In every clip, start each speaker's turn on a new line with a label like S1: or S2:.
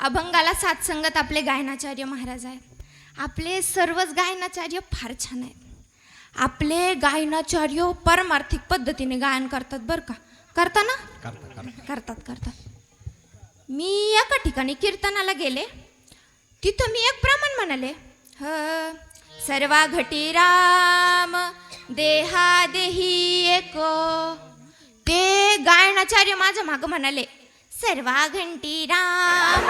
S1: अभंगाला साथ संगत आपले गायनाचार्य महाराज आहेत. आपले सर्वच गायनाचार्य फार छान आहेत. आपले गायनाचार्य परमार्थिक पद्धतीने गायन करतात बरं का. करता ना? करतात. मी एका ठिकाणी कीर्तनाला गेले. तिथं मी एक ब्राह्मण म्हणाले, सर्वा घटी राम देहा देही एक. ते गायनाचार्य माझ्या मागं म्हणाले, सर्वा घंटी राम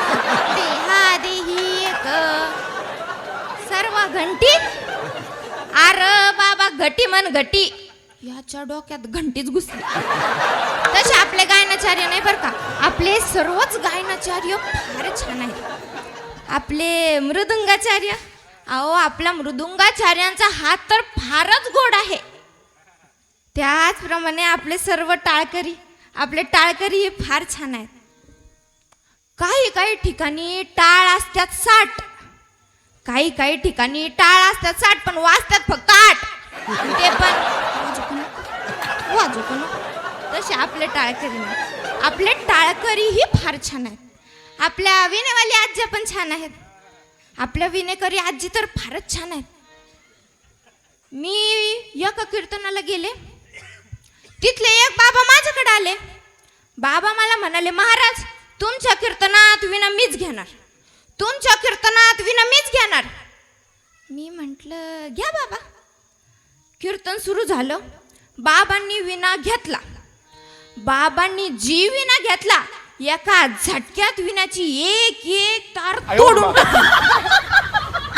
S1: देहा देही एक. सर्व घंटी? अरे बाबा, घटी म्हण घटी. याच्या डोक्यात घंटीच घुसली. तसे आपले गायनाचार्य नाही बरं का. आपले सर्वच गायनाचार्य फार छान आहेत. आपले मृदुंगाचार्य, अहो आपला मृदुंगाचार्यांचा हात तर फारच गोड आहे. त्याचप्रमाणे आपले सर्व टाळकरी, आपले टाळकरी हे फार छान आहेत. काही ठिकाणी टाळ असतात 60, काही ठिकाणी टाळ असतात 60 पण वाजतात फक्त 8. ते पण वाजू पण. तसे आपले टाळकरी नाही. आपले टाळकरी ही फार छान आहेत. आपल्या विनेवाली आजी पण छान आहेत. आपल्या विनेकरी आजी तर फारच छान आहेत. मी एका कीर्तनाला गेले. तिथले एक बाबा माझ्याकडे आले. बाबा मला म्हणाले, महाराज तुमच्या कीर्तनात विना मीच घेणार, तुमच्या कीर्तनात विना मीच घेणार. मी म्हटलं घ्या बाबा. कीर्तन सुरू झालं. बाबांनी विना घेतला. बाबांनी जी विना घेतला, एका झटक्यात विनाची एक तार तोडून टाकली.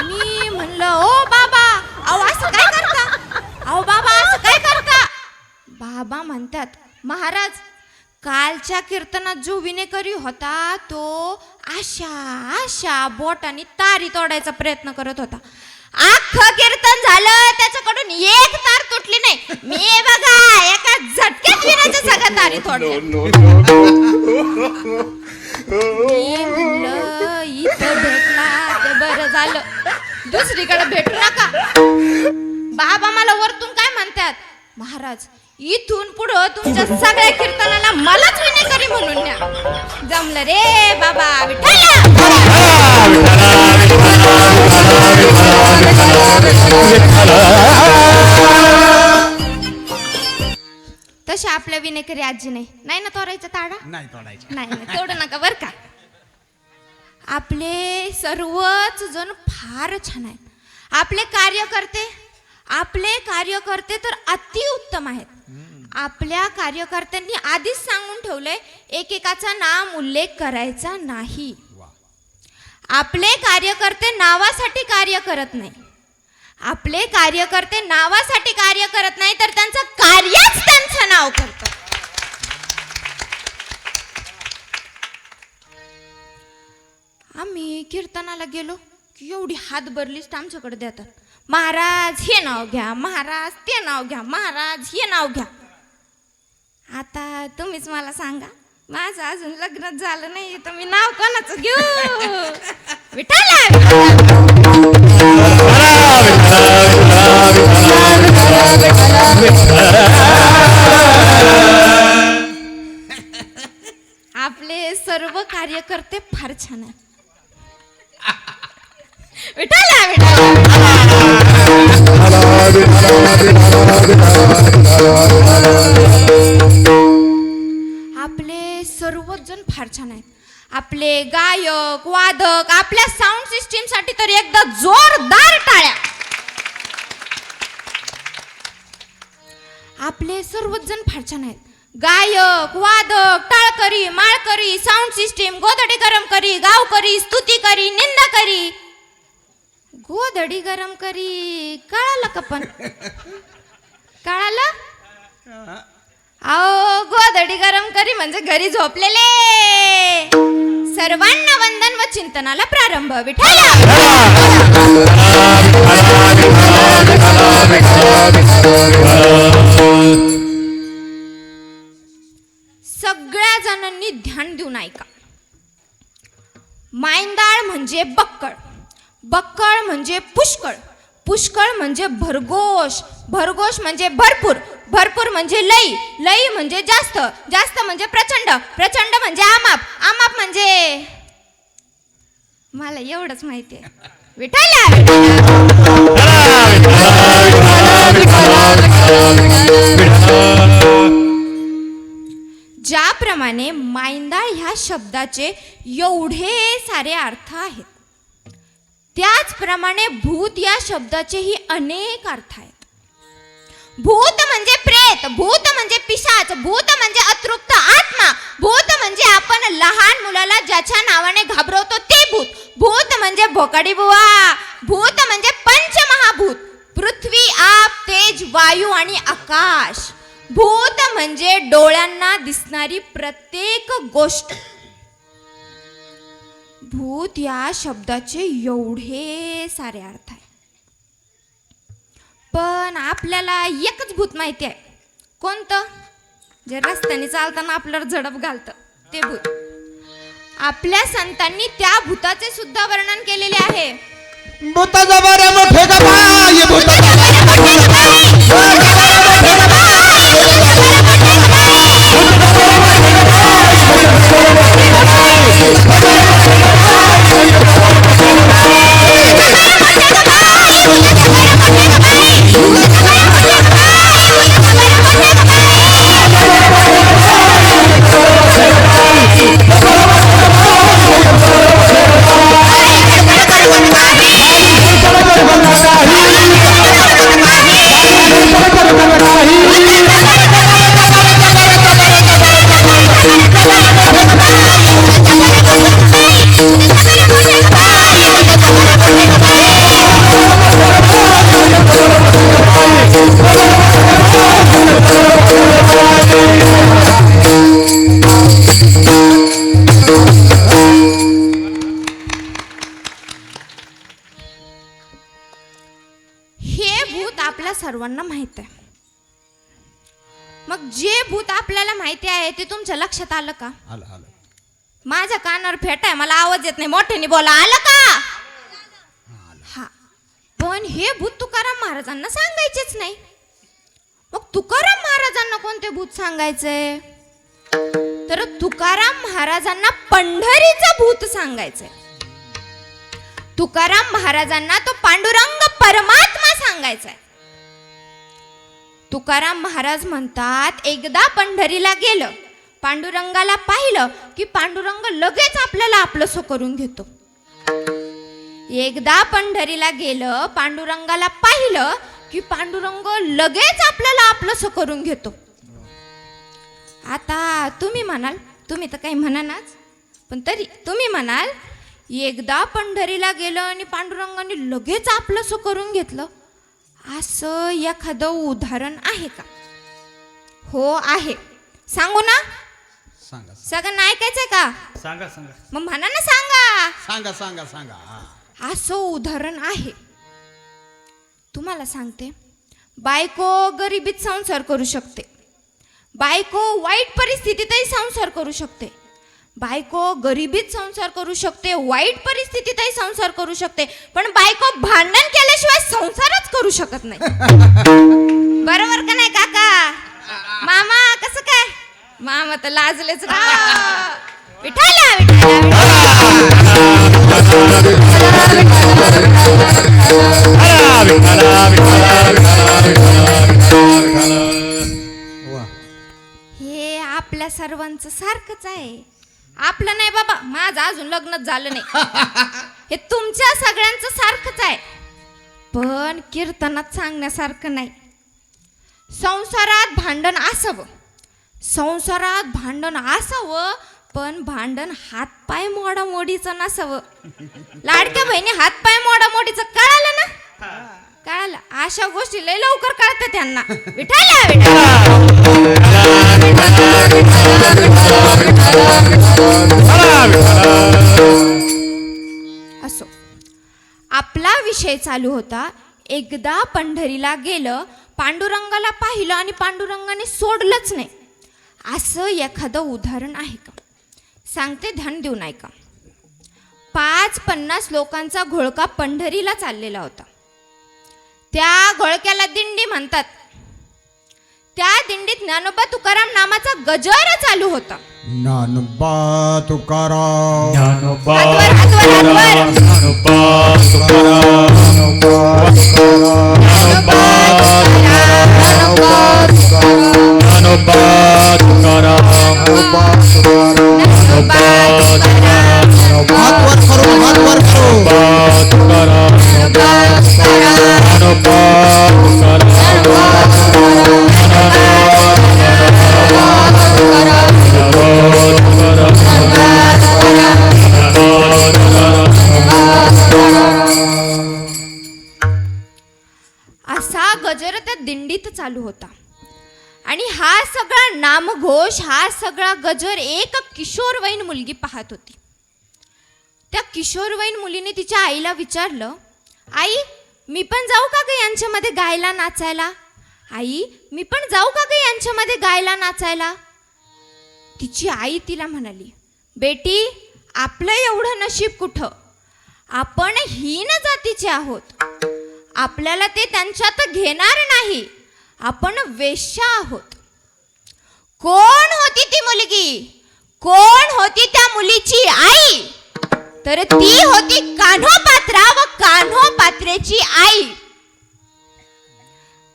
S1: मी म्हणलं, ओ बाबा, अहो असं काय करता? अहो बाबा असं काय करता? बाबा म्हणतात, महाराज कालच्या कीर्तनात जो विनेकरी होता तो आशा बोटाने तारी तोडायचा प्रयत्न करत होता. अख्खं कीर्तन झालं, त्याच्याकडून एक तार तुटली नाही. मी बघा एका झटक्यात विनाच्या सगळ्या तारी तोडल्या. इथं भेटला ते बरं झालं, दुसरीकडे भेटू नका. बाबा मला वरतून काय म्हणतात, महाराज इथून पुढं तुमच्या सगळ्या कीर्तनाला मलाच विनेकरी म्हणून द्या. जमलं रे बाबा. तशा आपल्या विनेकरी आजी नाही ना तोडायचा ताडा. नाही तोडू नका बर का. आपले सर्वच जण फार छान आहेत. आपले कार्यकर्ते तर अतिउत्तम आहेत. आपल्या कार्यकर्त्यांनी आधीच सांगून ठेवलंय, एकेकाचा नाम उल्लेख करायचा नाही. आपले कार्यकर्ते नावासाठी कार्य करत नाही. आपले कार्यकर्ते नावासाठी कार्य करत नाही, तर त्यांचं कार्यच त्यांचं नाव करतं. आम्ही कीर्तनाला गेलो की एवढी हातभर लिस्ट आमच्याकडे देतात. महाराज हे नाव घ्या, महाराज ते नाव घ्या, महाराज हे नाव घ्या. आता तुम्हीच मला सांगा, माझं अजून लग्न झालं नाही तर मी नाव कोणाचं घेऊ? विठाला. आपले सर्व कार्यकर्ते फार छान आहेत. विठाला. आपले सर्वच जण फार छान आहेत. आपले गायक वादक, आपल्या साऊंड सिस्टीम साठी तर एकदा जोरदार टाळ्या. आपले सर्वच जण फार छान आहेत. गायक वादक टाळकरी माळकरी साऊंड सिस्टीम गोधडी गरम करी गावकरी स्तुती करी निंदा करी. गोधडी गरम करी कळालं का? पण कळालं? अहो गोधडी गरम करी म्हणजे घरी झोपलेले. सर्वांना वंदन व चिंतनाला प्रारंभ. विठाला. सगळ्या जणांनी ध्यान देऊन ऐका. मायंदाळ म्हणजे बक्कळ, बक्कळ म्हणजे पुष्कळ, पुष्कळ म्हणजे भरघोष, भरघोष म्हणजे भरपूर, भरपूर म्हणजे लई, लई म्हणजे जास्त, जास्त म्हणजे प्रचंड, प्रचंड म्हणजे आमाप, आमाप म्हणजे मला एवढंच माहिती आहे. विठाला ज्याप्रमाणे मायंदाळ ह्या शब्दाचे एवढे सारे अर्थ आहेत, त्याचप्रमाणे भूत या शब्दाचेही अनेक अर्थ आहेत. भूत म्हणजे प्रेत, भूत म्हणजे पिशाच, भूत म्हणजे अतृप्त आत्मा, भूत म्हणजे आपण लहान मुलाला ज्याच्या नावाने घाबरवतो ते भूत, भूत म्हणजे भोकाडी बुवा, भूत म्हणजे पंचमहाभूत, पृथ्वी, आप, तेज, वायू आणि आकाश. भूत म्हणजे डोळ्यांना दिसणारी प्रत्येक गोष्ट. भूत या शब्दाचे एवढे सारे अर्थ आहे, पण आपल्याला एकच भूत माहिती आहे. कोणतं? जे रस्त्याने चालताना आपल्याला झडप घालतं ते भूत. आपल्या संतांनी त्या भूताचे सुद्धा वर्णन केलेले आहे.
S2: भूताचा बरं मोठे गबाई, भूताचा
S1: सर्वांना माहित आहे. मग जे भूत आपल्याला माहिती आहे ते तुमच्या लक्षात आलं का?
S2: आलं.
S1: माझ्या कानावर फेट आहे, मला आवाज येत नाही, मोठ्याने बोला. आलं का? हा. पण हे भूत तुकाराम महाराजांना सांगायचेच नाही. मग तुकाराम महाराजांना कोणते भूत सांगायचंय? तर तुकाराम महाराजांना पंढरीचं भूत सांगायचंय. तुकाराम महाराजांना तो पांडुरंग परमात्मा सांगायचा आहे. तुकाराम महाराज म्हणतात, एकदा पंढरीला गेलं, पांडुरंगाला पाहिलं की पांडुरंग लगेच आपल्याला आपलंसं करून घेतो. एकदा पंढरीला गेलं, पांडुरंगाला पाहिलं की पांडुरंग लगेच आपल्याला आपलंसं करून घेतो. आता तुम्ही म्हणाल, तुम्ही तर काही म्हणानाच, पण तरी तुम्ही म्हणाल, एकदा पंढरीला गेलं आणि पांडुरंगाने लगेच आपलंसं करून घेतलं, असं एखादं उदाहरण आहे का? हो आहे. सांगू ना?
S2: सांगा.
S1: सगळं ऐकायचंय का?
S3: सांगा.
S1: मग म्हणा ना, सांगा.
S2: सांगा.
S1: असं उदाहरण आहे. तुम्हाला सांगते, बायको गरिबीत संसार करू शकते, बायको वाईट परिस्थितीतही संसार करू शकते, बायको गरिबीत संसार करू शकते, वाईट परिस्थितीतही संसार करू शकते, पण बायको भांडण केल्याशिवाय संसारच करू शकत नाही. बरोबर का नाही काका? मामा कसं काय? मामा तर लाजलेच ना. विठाला हे आपल्या सर्वांचं सारखंच आहे. आपलं नाही बाबा, माझं अजून लग्नच झालं नाही. हे तुमच्या सगळ्यांचं सारखंच आहे, पण कीर्तनात सांगण्यासारखं नाही. संसारात भांडण असावं, संसारात भांडण असावं, पण भांडण हातपाय मोडामोडीचं नसावं. लाडक्या बहिणी हातपाय मोडामोडीचं कळालं ना? कळालं. अशा गोष्टी लय लवकर कळतात त्यांना. विठाला असो, आपला विषय चालू होता. एकदा पंढरीला गेलं, पांडुरंगाला पाहिलं आणि पांडुरंगाने सोडलंच नाही, असं एखादं उदाहरण आहे का? सांगते, ध्यान देऊन ऐका. 50 लोकांचा घोळका पंढरीला चाललेला होता. त्या घोळक्याला दिंडी म्हणतात. त्या दिंडीत ज्ञानोबा तुकाराम नामाचा गजर चालू होता.
S2: ज्ञानोबा तुकाराम
S3: ज्ञानोबा
S1: हातवर, हातवर, हातवर.
S3: ज्ञानोबा तुकाराम
S1: ज्ञानोबा
S3: ज्ञानोबा तुकाराम
S1: ज्ञानोबा
S2: हात वर करू, हात वर करू.
S3: तुकाराम ज्ञानोबा
S1: असा गजर त्या दिंडीत चालू होता. आणि हा सगळा नामघोष, हा सगळा गजर एक किशोरवयीन मुलगी पाहत होती. त्या किशोरवयीन मुलीने तिच्या आईला विचारलं, आई मी पण जाऊ का ग यांच्यामध्ये गायला नाचायला? आई मी पण जाऊ का ग यांच्यामध्ये गायला नाचायला? तिची आई तिला म्हणाली, बेटी आपलं एवढं नशीब कुठं, आपण हीन जातीचे आहोत, आपल्याला ते त्यांच्यात घेणार नाही, आपण वेश्या आहोत. कोण होती ती मुलगी? कोण होती त्या मुलीची आई? तर ती होती कान्होपात्रा व कान्होपात्रेची आई.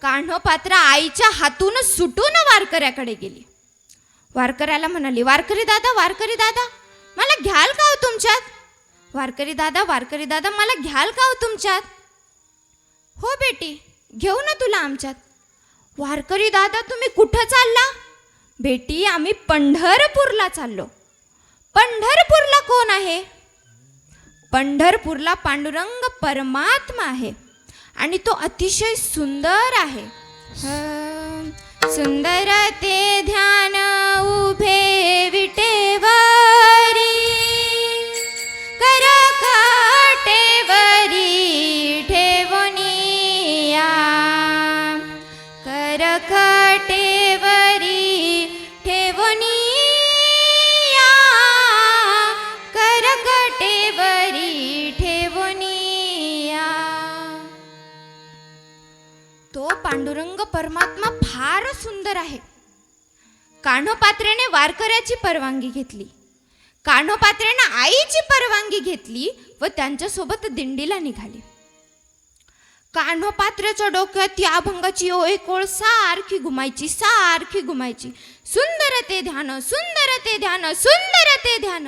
S1: कान्होपात्रा आईच्या हातून सुटून वारकऱ्याकडे गेली. वारकऱ्याला म्हणाली, वारकरी दादा, वारकरी दादा मला घ्याल का हो तुमच्यात? वारकरी दादा, वारकरी दादा मला घ्याल का हो तुमच्यात? हो बेटी घेऊ ना तुला आमच्यात. वारकरी दादा तुम्ही कुठं चालला? बेटी आम्ही पंढरपूरला चाललो. पंढरपूरला कोण आहे? पंढरपूरला पांडुरंग परमात्मा आहे आणि तो अतिशय सुंदर आहे. सुंदर ते ध्यान उभे विटेवरी, कर काटेवरी ठेवनिया, कर काटेवरी ठेवनिया, कर काटेवरी ठेवनिया. तो पांडुरंग परमात्मा फार सुंदर आहे. कान्होपात्रेने वारकऱ्याची परवानगी घेतली. कान्होपात्रेने आईची परवानगी घेतली व त्यांच्यासोबत दिंडीला निघाली. कान्होपात्रेच्या डोक्यात या अभंगाची एक ओळ सारखी घुमायची, सारखी घुमायची. सुंदर ते ध्यान, सुंदर ते ध्यान, सुंदर ते ध्यान.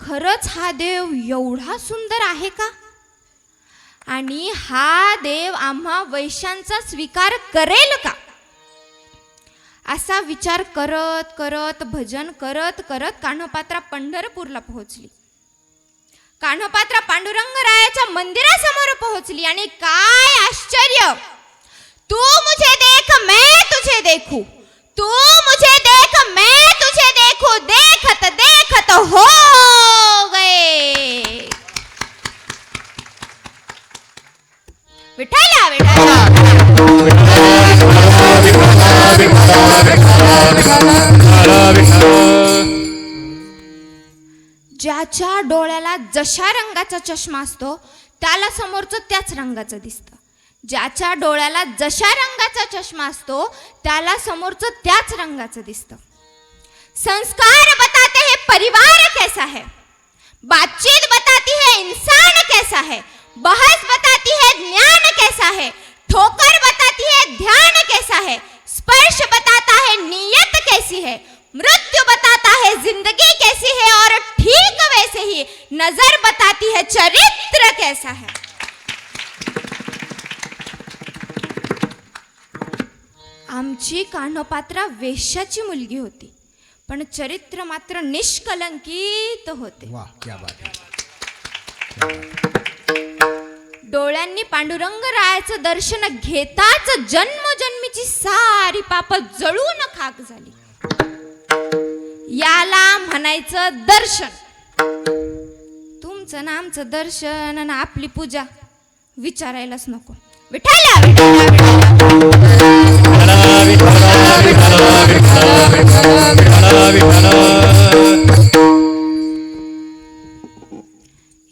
S1: खरंच हा देव एवढा सुंदर आहे का? आणि हा देव आम्हा वैश्यांचा स्वीकार करेल का? असा विचार करत करत, भजन करत करत कान्होपात्रा पंढरपूरला पोहोचली. कान्होपात्रा पांडुरंगरायाच्या मंदिरासमोर पोहोचली आणि काय आश्चर्य! तू मुझे देख मैं तुझे देखू, तू मुझे देख मैं तुझे देखू, देखत देखत हो गए. विठाला विठाला ज्याच्या डोळ्याला जशा रंगाचा चष्मा असतो त्याला समोरचं त्याच रंगाचं दिसतं. ज्याच्या डोळ्याला जशा रंगाचा चष्मा असतो त्याला समोरचं त्याच रंगाचं दिसतं. संस्कार बताते हैं परिवार कैसा है, बातचीत बताती है इंसान कैसा है, बहस बताती है ज्ञान कैसा है, ठोकर बताती है ध्यान कैसा है, स्पर्श बताता है नीयत कैसी है, मृत्यु बताता है जिंदगी कैसी है, और ठीक वैसे ही नजर बताती है चरित्र कैसा है. आमची कान्होपात्रा वेश्याची मुलगी होती, पण चरित्र मात्र निष्कलंकित होते.
S2: वाह क्या बात है.
S1: डोळ्यांनी पांडुरंग रायाचं दर्शन घेताच जन्मजन्मीची सारी पाप जळून खाक झाली. याला म्हणायचं दर्शन. तुमचं ना आमचं दर्शन आणि आपली पूजा विचारायलाच नको. विठाला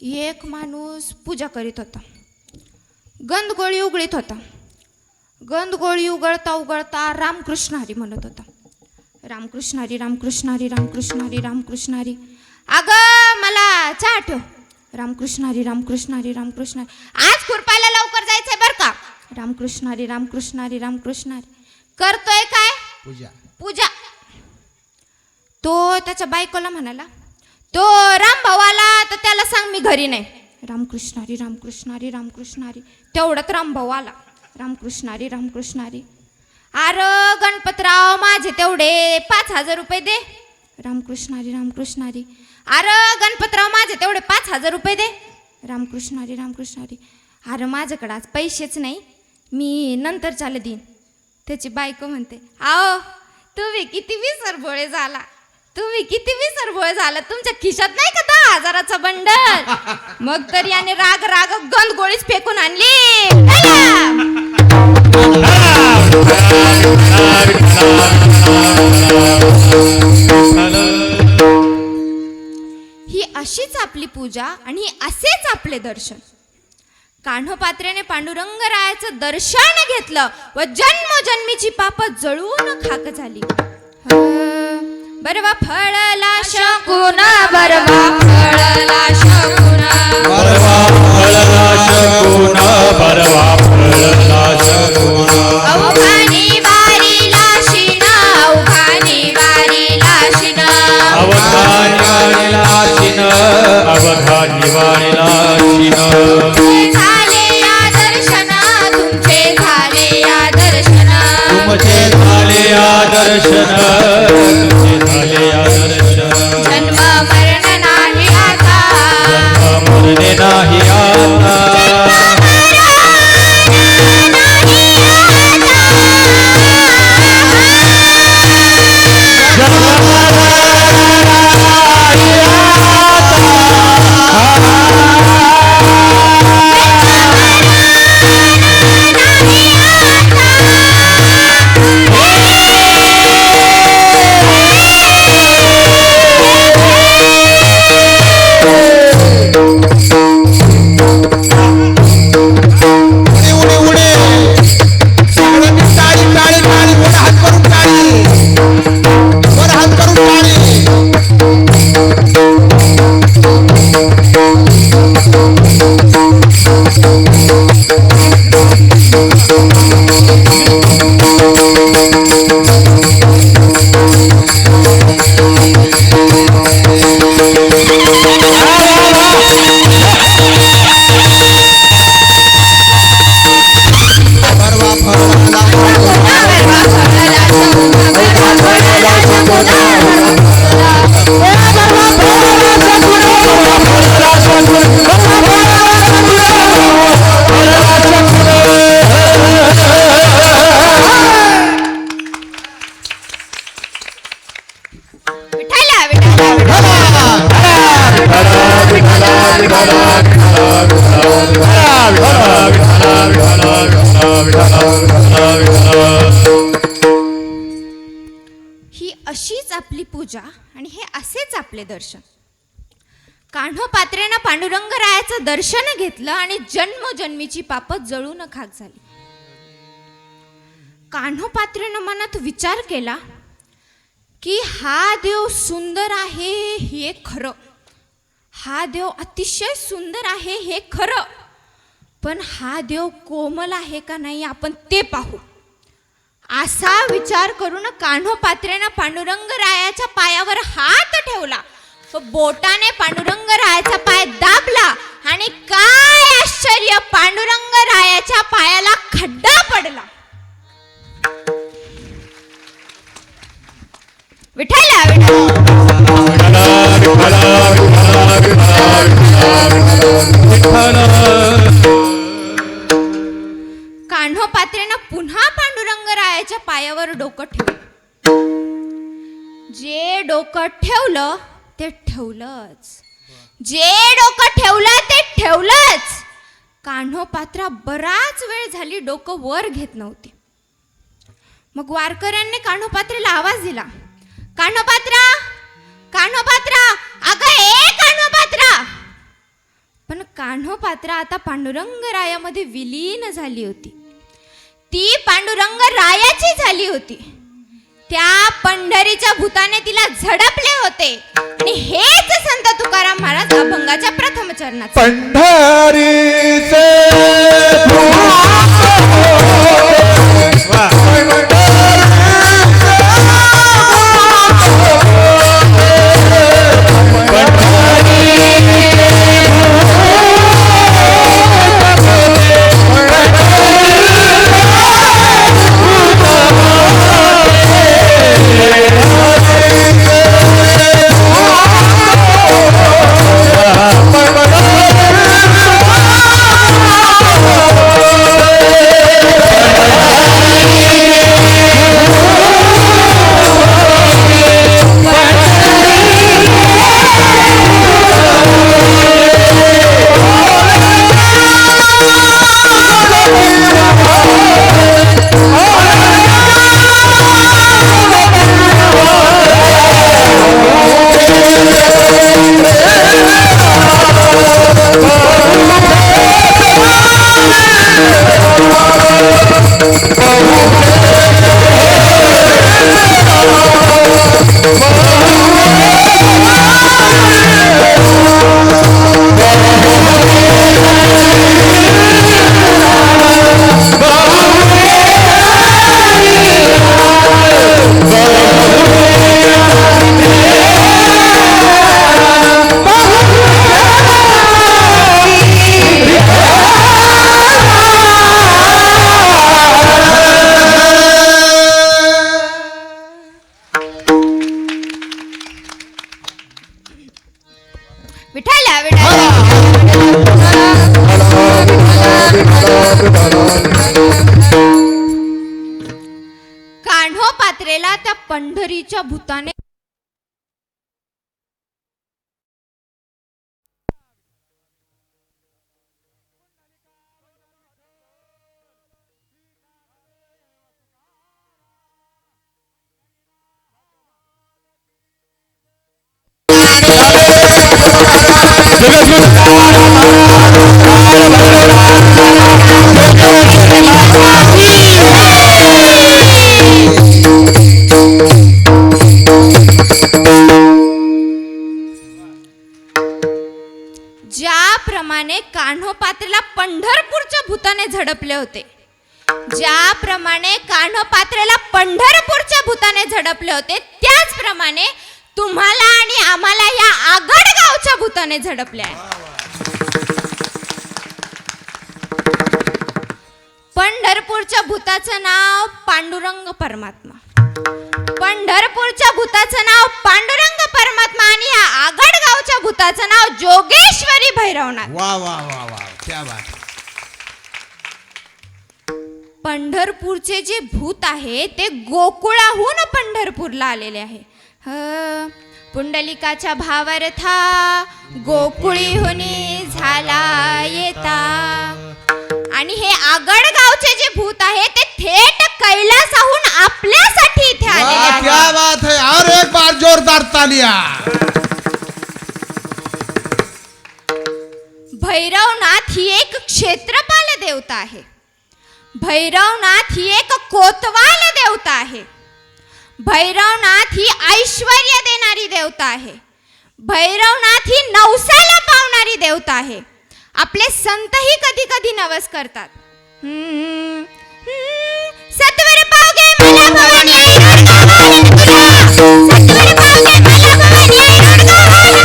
S1: एक माणूस पूजा करीत होता, गंधगोळी उघडीत होता. गंधगोळी उगळता उगळता रामकृष्ण हरी म्हणत होता. रामकृष्ण हरी, रामकृष्ण हरी, रामकृष्ण हरी, रामकृष्ण हरी. अगं मला चहा ठेव. रामकृष्ण हरी, रामकृष्ण हरी, रामकृष्ण हरी. आज खुरपायला लवकर जायचंय बर का. रामकृष्ण हरी, रामकृष्ण हरी, रामकृष्ण हरी. करतोय काय?
S2: पूजा.
S1: पूजा. तो त्याच्या बायकोला म्हणाला, तो राम भाऊ आला तर त्याला सांग मी घरी नाही. रामकृष्ण हरी, रामकृष्ण हरी, रामकृष्ण हरी. तेवढ्यात राम भाऊ आला. रामकृष्ण हरी, रामकृष्ण हरी. अरे गणपतराव माझे तेवढे 5,000 रुपये दे. रामकृष्ण हरी, रामकृष्ण हरी. अरे गणपतराव माझे तेवढे 5,000 रुपये दे. रामकृष्ण हरी, रामकृष्ण हरी. अरे माझ्याकडे आज पैसेच नाही, मी नंतर चाले देईन. त्याची बायको म्हणते, आओ तुम्ही किती विसरभोळे झाला, तुम्ही किती विसरभोळे झाला, तुमच्या खिशात नाही का 10,000चा बंडल. मग तर याने राग राग गंधगोळीच फेकून आणली. ही अशीच आपली पूजा आणि असेच आपले दर्शन. कान्होपात्र्याने पांडुरंगरायाचं दर्शन घेतलं व जन्मोजन्मीची पाप जळून खाक झाली. बरवा फळला शकुन, बरवा फळला शकुन,
S3: परवा फळला शकुन, परवा फळला शकुन.
S1: अवघानी वारीला शिन, अवघानी वारीला शिन,
S3: अवघानी वारीला शिन, अवघानी वारीला शिन.
S1: तुमचे झाले या दर्शन, तुमचे झाले या दर्शन,
S3: तुमचे झाले या दर्शन, तुमचे झाले या दर्शन.
S1: जन्म मरण नाही आता,
S3: जन्म मरणे नाही आता.
S1: ही अशीच आपली पूजा आणि हे असेच आपले दर्शन. कान्होपात्र्यानं पांडुरंगरायाचं दर्शन घेतलं आणि जन्मोजन्मीची पाप जळून खाक झाली. कान्होपात्र्यानं मनात विचार केला की हा देव सुंदर आहे हे खरं, हा देव अतिशय सुंदर आहे हे खरं, पण हा देव कोमल आहे का नाही आपण ते पाहू. असा विचार करून कान्होपात्र्यानं पांडुरंगरायाच्या पायावर हात ठेवला व बोटाने पांडुरंगरायाचा पाय दाबला आणि काय आश्चर्य, पांडुरंगरायाच्या पायाला खड्डा पडला. विठ्ठला कान्होपात्र्यानं पुन्हा पांडुरंगरायाच्या पायावर डोकं ठेवलं. जे डोकं ठेवलं ते ठेवलंच, जे डोकं ठेवलं ते ठेवलंच. कान्होपात्रा बराच वेळ झाली डोकं वर घेत नव्हती. मग वारकऱ्यांनी कान्होपात्रेला आवाज दिला, कान्होपात्रा, कान्होपात्रा, अगं ए कान्होपात्रा. पण कान्होपात्रा आता पांडुरंगरायामध्ये विलीन झाली होती. ती पांडुरंग रायाची झाली होती. त्या पंढरीच्या भूताने तिला झडपले होते. आणि हेच संत तुकाराम महाराज अभंगाच्या प्रथम चरणात
S2: पंढरीचे
S1: विठाला कान्होपात्रेला त्या पंढरीच्या भूताने ज्याप्रमाणे कान्होपात्रेला पंढरपूरच्या भूताने झडपले होते, ज्याप्रमाणे कान्होपात्रेला पंढरपूरच्या भूताने झडपले होते, त्याचप्रमाणे तुम्हाला आणि आम्हाला या आगड गावच्या भूताने झडपले आहे. पंढरपूरच्या भूताचं नाव पांडुरंग परमात्मा, पंढरपूरच्या भूताचं नाव पांडुरंग परमात्मा आणि या आगड गावच्या भूताचं नाव जोगेश्वरी भैरवनाथ.
S2: वा वा वा वा, क्या बात.
S1: पंढरपूरचे जे भूत आहे ते गोकुळाहून पंढरपूरला आलेले आहे. पुंडलिकाच्या भावार्था गोकुळीहुनी झाला येता. आणि हे आगड गावचे जे भूत आहे ते थेट कैलासाहून आपल्यासाठी इथे आलेले
S2: वाह,
S1: आहे.
S2: क्या बात है. और एक बार जोरदार तालियां.
S1: भैरवनाथ ही एक क्षेत्रपाल देवता आहे. भैरवनाथ ही एक कोतवाल देवता आहे. भैरवनाथ ही ऐश्वर्य देणारी देवता आहे. भैरवनाथ ही नवसाला पावणारी देवता आहे. आपले संतही कधी कधी नवस करतात. सत्वर पावगे मला भवानी आई रडगा वाली तुला. सत्वर पावगे मला भवानी आई रडगा वाली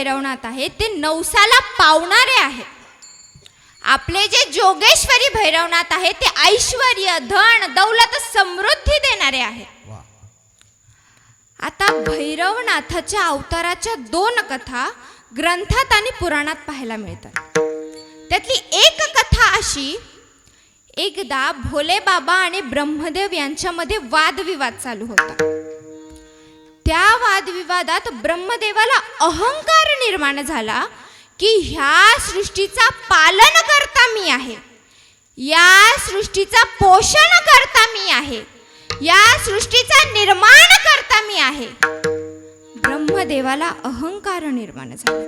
S1: भैरवनाथ आहे ते नवसाला पावणारे आहे. आपले जे जोगेश्वरी भैरवनाथ आहे ते ऐश्वर्य, धन, दौलत, समृद्धी देणारे आहे. आता भैरवनाथाच्या अवताराच्या 2 कथा ग्रंथात आणि पुराणात पाहायला मिळतात. त्यातली एक कथा अशी, एकदा भोले बाबा आणि ब्रह्मदेव यांच्यामध्ये वादविवाद चालू होता. त्या वादविवादात ब्रह्मदेवाला अहंकार निर्माण झाला की ह्या सृष्टीचा पालन करता मी आहे, या सृष्टीचा पोषण करता मी आहे, या सृष्टीचा निर्माण करता मी आहे. ब्रह्मदेवाला अहंकार निर्माण झाला.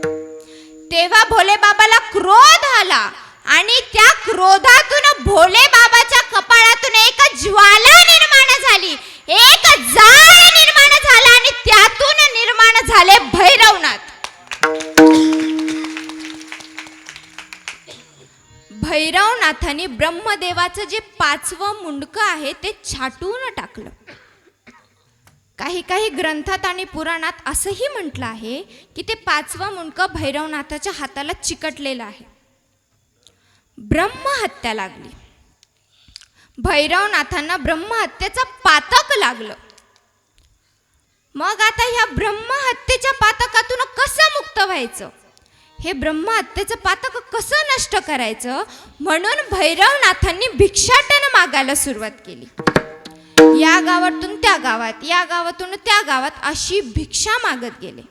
S1: तेव्हा भोले बाबाला क्रोध आला आणि त्या क्रोधातून भोले बाबाच्या कपाळातून एक ज्वाला निर्माण झाली, एक जाळ निर्माण झाला आणि त्यातून निर्माण झाले भैरवनाथ. भैरवनाथाने ब्रह्मदेवाचं जे 5वं मुंडकं आहे ते छाटून टाकलं. काही ग्रंथात आणि पुराणात असंही म्हटलं आहे की ते 5वं मुंडकं भैरवनाथाच्या हाताला चिकटलेलं आहे. ब्रह्महत्या लागली. भैरवनाथांना ब्रह्महत्येचं पातक लागलं. मग आता ह्या ब्रह्महत्येच्या पातकातून कसं मुक्त व्हायचं, हे ब्रह्महत्येचं पातक कसं नष्ट करायचं, म्हणून भैरवनाथांनी भिक्षाटन मागायला सुरुवात केली. या गावातून त्या गावात, या गावातून त्या गावात अशी भिक्षा मागत गेले.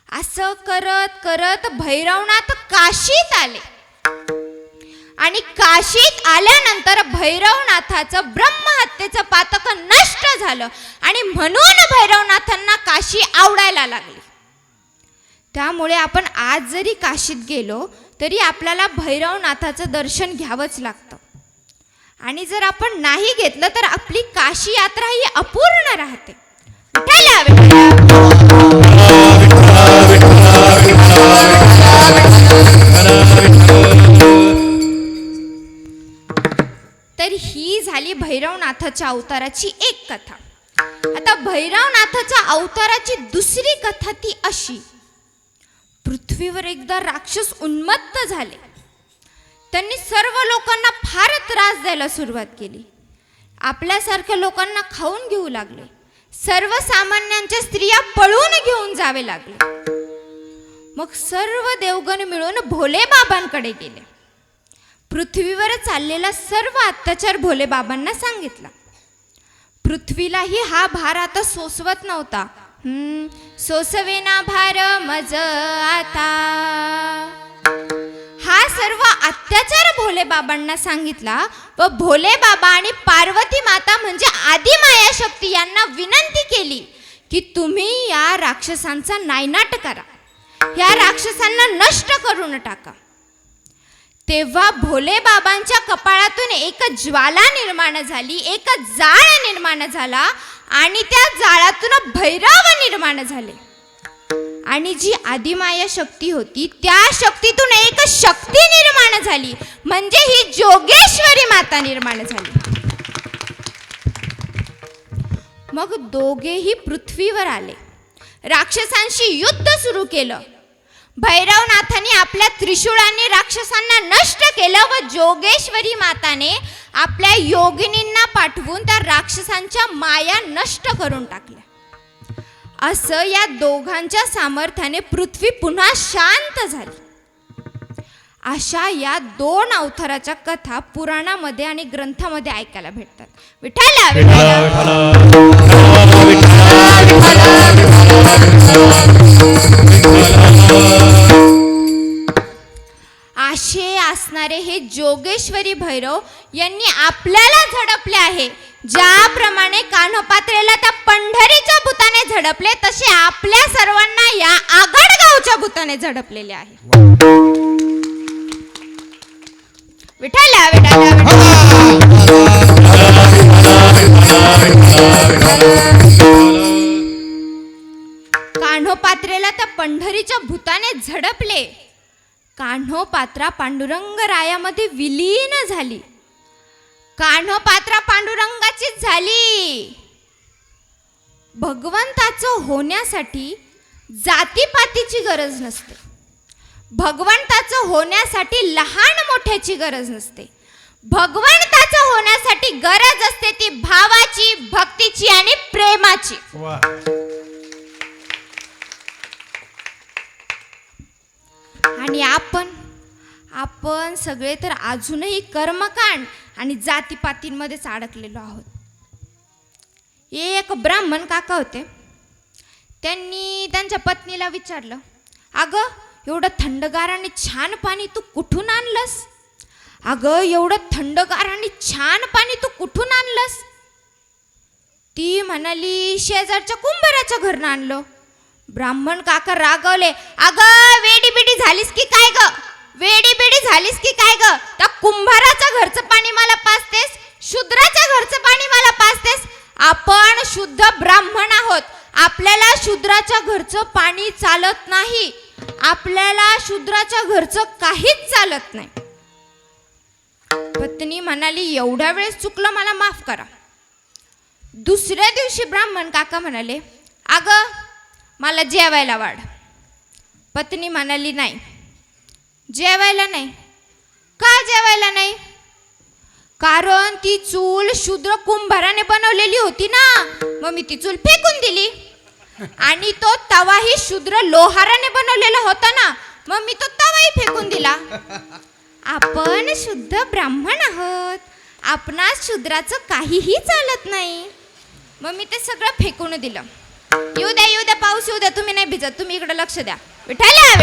S1: असं करत करत भैरवनाथ काशीत आले आणि काशीत आल्यानंतर भैरवनाथाचं ब्रह्महत्येचं पातक नष्ट झालं आणि म्हणून भैरवनाथांना काशी आवडायला लागली. त्यामुळे आपण आज जरी काशीत गेलो तरी आपल्याला भैरवनाथाचं दर्शन घ्यावंच लागतं. आणि जर आपण नाही घेतलं तर आपली काशी यात्रा ही अपूर्ण राहते. तर ही झाली भैरवनाथाच्या अवताराची एक कथा. आता भैरवनाथाच्या अवताराची दुसरी कथा ती अशी, पृथ्वीवर एकदा राक्षस उन्मत्त झाले. त्यांनी सर्व लोकांना फार त्रास द्यायला सुरुवात केली. आपल्यासारख्या लोकांना खाऊन घेऊ लागले. सर्वसामान्यांच्या स्त्रिया पळून घेऊन जावे लागले. मग सर्व देवगण मिळून भोले बाबांकडे गेले. पृथ्वीवर चाललेला सर्व अत्याचार भोले बाबांना सांगितला. पृथ्वीलाही हा भार आता सोसवत नव्हता. सोसवेना भार मज आता, हा सर्व अत्याचार भोले बाबांना सांगितला व भोले बाबा आणि पार्वती माता म्हणजे आदिमाया शक्ती यांना विनंती केली की तुम्ही या राक्षसांचा नायनाट करा, या राक्षसांना नष्ट करून टाका. तेव्हा भोले बाबांच्या कपाळातून एक ज्वाला निर्माण झाली, एक जाळ निर्माण झाला आणि त्या जाळातून भैरव निर्माण झाले. आणि जी आदिमाया शक्ती होती त्या शक्तीतून एक शक्ती निर्माण झाली, म्हणजे ही जोगेश्वरी माता निर्माण झाली. मग दोघेही पृथ्वीवर आले. राक्षसांशी युद्ध सुरू केलं. भैरवनाथाने आपल्या त्रिशूळाने राक्षसांना नष्ट केलं व जोगेश्वरी माताने आपल्या योगिनींना पाठवून त्या राक्षसांच्या माया नष्ट करून टाकल्या. असं या दोघांच्या सामर्थ्याने पृथ्वी पुन्हा शांत झाली. अशा या 2 अवताराच्या कथा पुराणामध्ये आणि ग्रंथामध्ये ऐकायला भेटतात. विठ्ठला असे असणारे हे जोगेश्वरी भैरव यांनी आपल्याला झडपले आहे. ज्याप्रमाणे कान्होपात्रेला त्या पंढरीच्या भूताने झडपले तसे आपल्या सर्वांना या आगडगावच्या भूताने झडपलेले आहे. विठ्ठला कान्होपात्रेला त्या पंढरीच्या भूताने झडपले. कान्होपात्रा पांडुरंग रायामध्ये विलीन झाली. कान्होपात्रा पांडुरंगाचीच झाली. भगवंताचं होण्यासाठी जातीपातीची गरज नसते. भगवंताचं होण्यासाठी लहान मोठ्याची गरज नसते. भगवंताचं होण्यासाठी गरज असते ती भावाची, भक्तीची आणि प्रेमाची.
S2: वा.
S1: आणि आपण सगळे तर अजूनही कर्मकांड आणि जातीपातींमध्येच अडकलेलो आहोत. एक ब्राह्मण काका होते. त्यांनी त्यांच्या पत्नीला विचारलं, अगं एवढं थंडगार आणि छान पाणी तू कुठून आणलंस? अगं एवढं थंडगार आणि छान पाणी तू कुठून आणलंस? ती म्हणाली, शेजारच्या कुंभाराच्या घरनं आणलं. ब्राह्मण काका रागवले, अगं वेडी बिडी झालीस की काय ग? वेडी बिडी झालीस की काय ग? त्या कुंभाराच्या घरचं पाणी मला पाजतेस, शूद्राच्या घरचं पाणी मला पाजतेस. आपण शुद्ध ब्राह्मण आहोत. आपल्याला शूद्राच्या घरचं पाणी चालत नाही. आपल्याला शूद्राच्या घरचं काहीच चालत नाही. पत्नी म्हणाली, एवढ्या वेळेस चुकलं, मला माफ करा. दुसऱ्या दिवशी ब्राह्मण काका म्हणाले, अगं मला जेवायला वाढ. पत्नी म्हणाली, नाही जेवायला नाही. का जेवायला नाही? कारण ती चूल शूद्र कुंभाराने बनवलेली होती ना, मग मी ती चूल फेकून दिली. आणि तो तवाही शूद्र लोहाराने बनवलेला होता ना, मग मी तो तवाही फेकून दिला. आपण शुद्ध ब्राह्मण आहोत. आपणास शूद्राचं काहीही चालत नाही. मग मी ते सगळं फेकून दिलं. येऊ द्या पाऊस येऊ द्या, तुम्ही नाही भिजत, तुम्ही इकडे लक्ष द्या. विठाला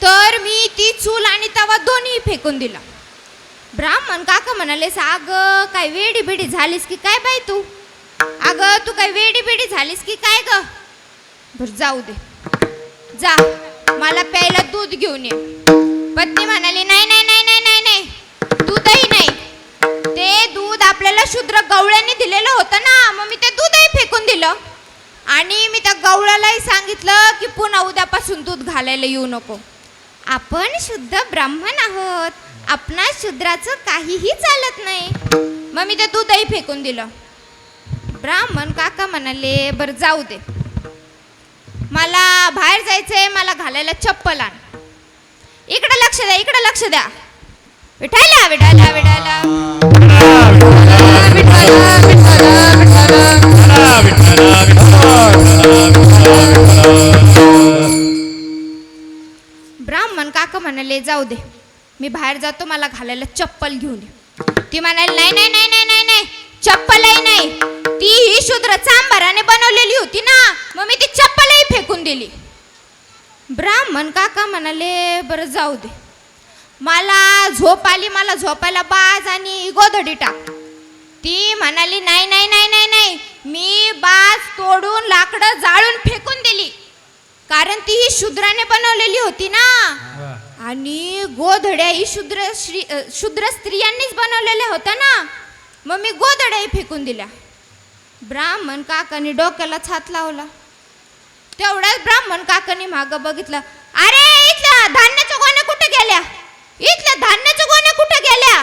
S1: तर मी ती चूल आणि तवा दोन्ही फेकून दिला. ब्राह्मण काका म्हणाले, अगं काय वेडी बिडी झालीस की काय बाई तू? अगं तू काय वेडी बिडी झालीस की काय ग? बर जाऊ दे, जा मला प्यायला दूध घेऊन ये. पत्नी म्हणाली, नाही नाही नाही नाही नाही नाही, दूधही नाही. ते दूध आपल्याला शूद्र गवळ्यांनी दिलेलं होतं ना, मग मी ते दूधही फेकून दिलं. आणि मी त्या गवळ्यालाही सांगितलं की पुन्हा उद्यापासून दूध घालायला येऊ नको. आपण शुद्ध ब्राह्मण आहोत. आपणा शूद्राचं काहीही चालत नाही. मग मी ते दूधही फेकून दिलं. ब्राह्मण काका म्हणाले, बरं जाऊ दे, मला बाहेर जायचंय, मला घालायला चप्पल आण. इकडे लक्ष द्या, इकडे लक्ष द्या. विठाला विठाला विठाला ब्राह्मण काका म्हणाले, जाऊ दे, मी बाहेर जातो, मला घालायला चप्पल घेऊन ये. ती म्हणाली, नाही नाही नाही नाही नाही नाही, चप्पलही नाही. ती ही शूद्र चांभाराने बनवलेली होती ना, मग मी ती चप्पलही फेकून दिली. ब्राह्मण काका म्हणाले, बरं जाऊ दे, मला झोप आली, मला झोपायला बाज आणि गोधडी टाक. ती म्हणाली, नाही नाही नाही नाही नाही, मी बाज तोडून लाकडं जाळून फेकून दिली. कारण ती ही शूद्राने बनवलेली होती ना, आणि गोधड्या ही शूद्र स्त्रियांनीच बनवलेल्या होत्या ना, मग मी गोधड्याही फेकून दिल्या. ब्राह्मण काकाने डोक्यालाच हात लावला. तेवढ्याच ब्राह्मण काकाने मागं बघितलं, अरे इथल्या धान्याच्या गोण्या कुठे गेल्या? इथल्या धान्याच्या गोण्या कुठे गेल्या?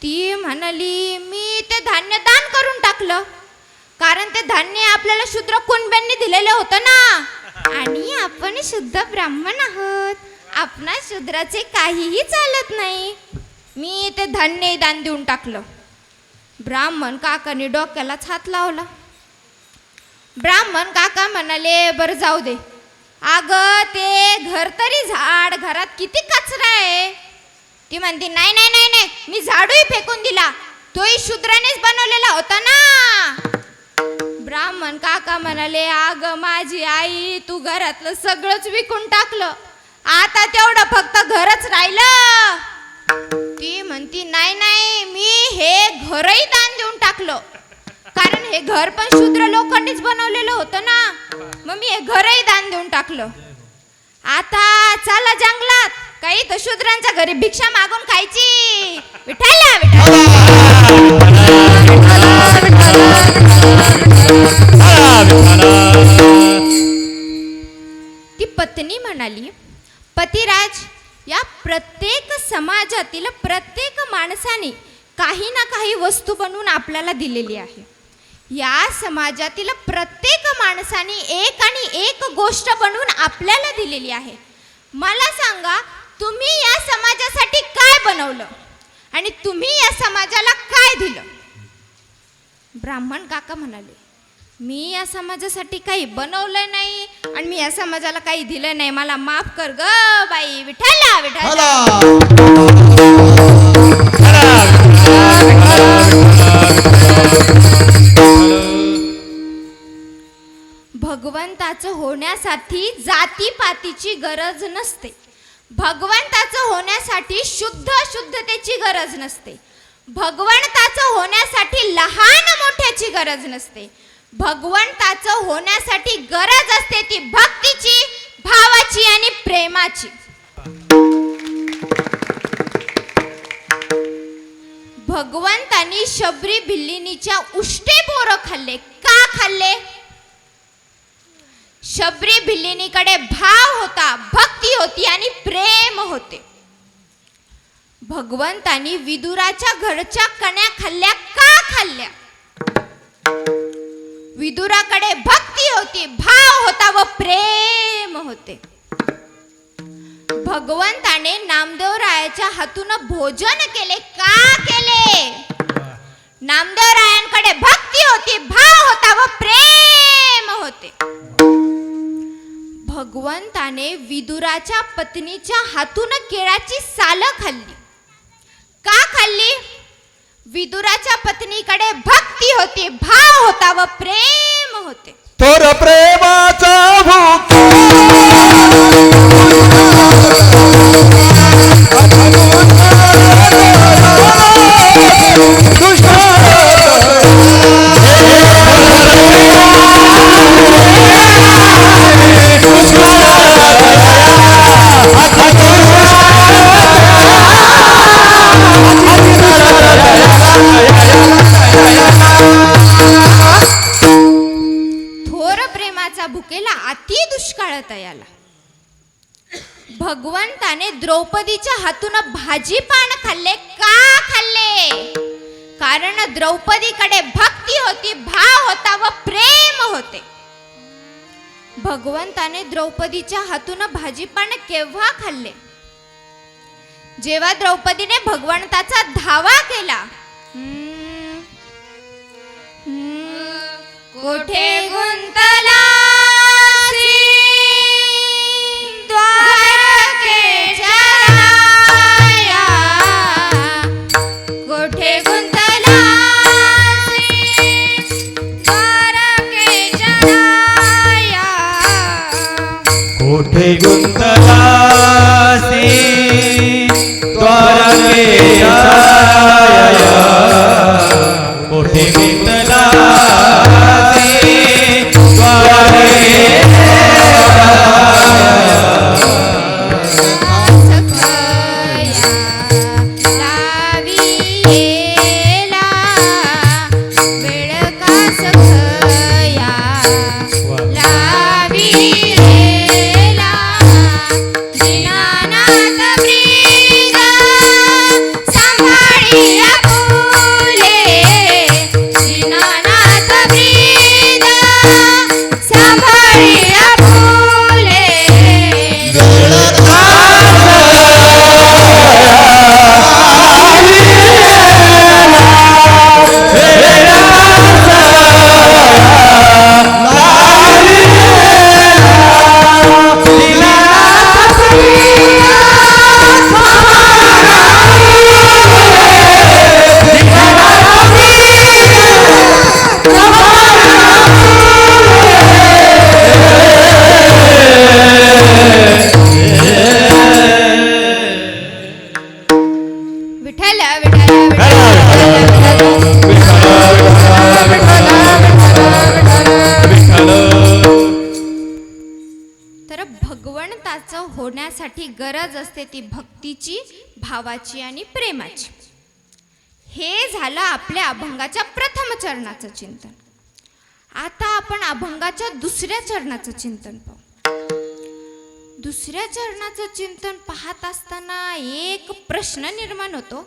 S1: ती म्हणाली, मी ते धान्य दान करून टाकलं. कारण ते धान्य आपल्याला शूद्र कुणब्यांनी दिलेलं होतं ना, आणि आपण शुद्ध ब्राह्मण आहोत. आपणा शूद्राचे काहीही चालत नाही. मी ते धान्य दान देऊन टाकलं. ब्राह्मण काकाने डोक्यालाच हात लावला. ब्राह्मण काका म्हणाले, बरं जाऊ दे, अगं ते घर तरी झाड, घरात किती कचरा आहे. ती म्हणते, नाही नाही नाही नाही, मी झाडूही फेकून दिला, तोही शूद्रानेच बनवलेला होता ना. ब्राह्मण काका म्हणाले, अगं माझी आई, तू घरातलं सगळंच विकून टाकलं, आता तेवढं फक्त घरच राहिलं. ती म्हणती, नाही नाही, मी हे घरही दान देऊन टाकलं. कारण हे घर पण शूद्र लोकांनीच बनवलेलं होतं ना, मग मी हे घरही दान देऊन टाकलं. आता चला जंगलात, काही तर शूद्रांच्या घरी भिक्षा मागून खायची. विठाला विठाला ती पत्नी म्हणाली, पतिराज, या प्रत्येक समाजातील प्रत्येक माणसाने काही ना काही वस्तू बनवून आपल्याला दिलेली आहे. या समाजातील प्रत्येक माणसाने एक आणि एक गोष्ट बनवून आपल्याला दिलेली आहे. मला सांगा, तुम्ही या समाजासाठी काय बनवलं आणि तुम्ही या समाजाला काय दिलं? ब्राह्मण काका म्हणाले, मी या समाजासाठी काही बनवलं नाही आणि मी या समाजाला काही दिलं नाही. मला माफ कर ग बाई. विठ्ठला विठ्ठला. भगवंताचं होण्यासाठी जातीपातीची गरज नसते. भगवंताचं होण्यासाठी शुद्धतेची गरज नसते. भगवंताचं होण्यासाठी लहान मोठ्याची गरज नसते. भगवंताचं होण्यासाठी गरज असते ती भक्तीची, भावाची आणि प्रेमाची. भगवंतांनी शबरी भिल्लिनीच्या उष्टे बोरं खाल्ले. का खाल्ले? शबरी भिल्लिनीकडे भाव होता, भक्ती होती आणि प्रेम होते. भगवंतांनी विदुराच्या घरच्या कण्या खाल्ल्या. का खाल्ल्या? विदुराकडे भक्ती होती, भाव होता व प्रेम होते. भगवंताने नामदेवरायाच्या हातून भोजन केले. का केले? नामदेवरायांकडे भक्ती होती, भाव होता व प्रेम होते. भगवंताने विदुराच्या पत्नीच्या हातून केळाची सालं खाल्ली. का खाल्ली? विदुराच्या पत्नीकडे भक्ती होती, भाव होता व प्रेम होते.
S2: थोर प्रेमाचा भूक
S1: थोर प्रेमाचा भुकेला अति दुष्काळ तयाला. भगवंताने द्रौपदीच्या हातून भाजीपान खाल्ले. का खाल्ले? कारण द्रौपदीकडे भक्ती होती, भाव होता व प्रेम होते. भगवंताने द्रौपदीच्या हातून भाजीपान केव्हा खाल्ले? जेव्हा द्रौपदीने भगवंताचा धावा केला. कोठे गुंतला द्वारकेच्या राया, कोठे गुंतला द्वारकेच्या राया,
S3: कोठे गुंतलासी द्वारकेच्या राया, कोठे गुंतलासी
S1: होण्यासाठी गरज असते ती भक्तीची, भावाची आणि प्रेमाची. हे झालं आपल्या अभंगाच्या प्रथम चरणाचं चिंतन. आता आपण अभंगाच्या दुसऱ्या चरणाचं चिंतन पाहू. दुसऱ्या चरणाचं चिंतन पाहत असताना एक प्रश्न निर्माण होतो,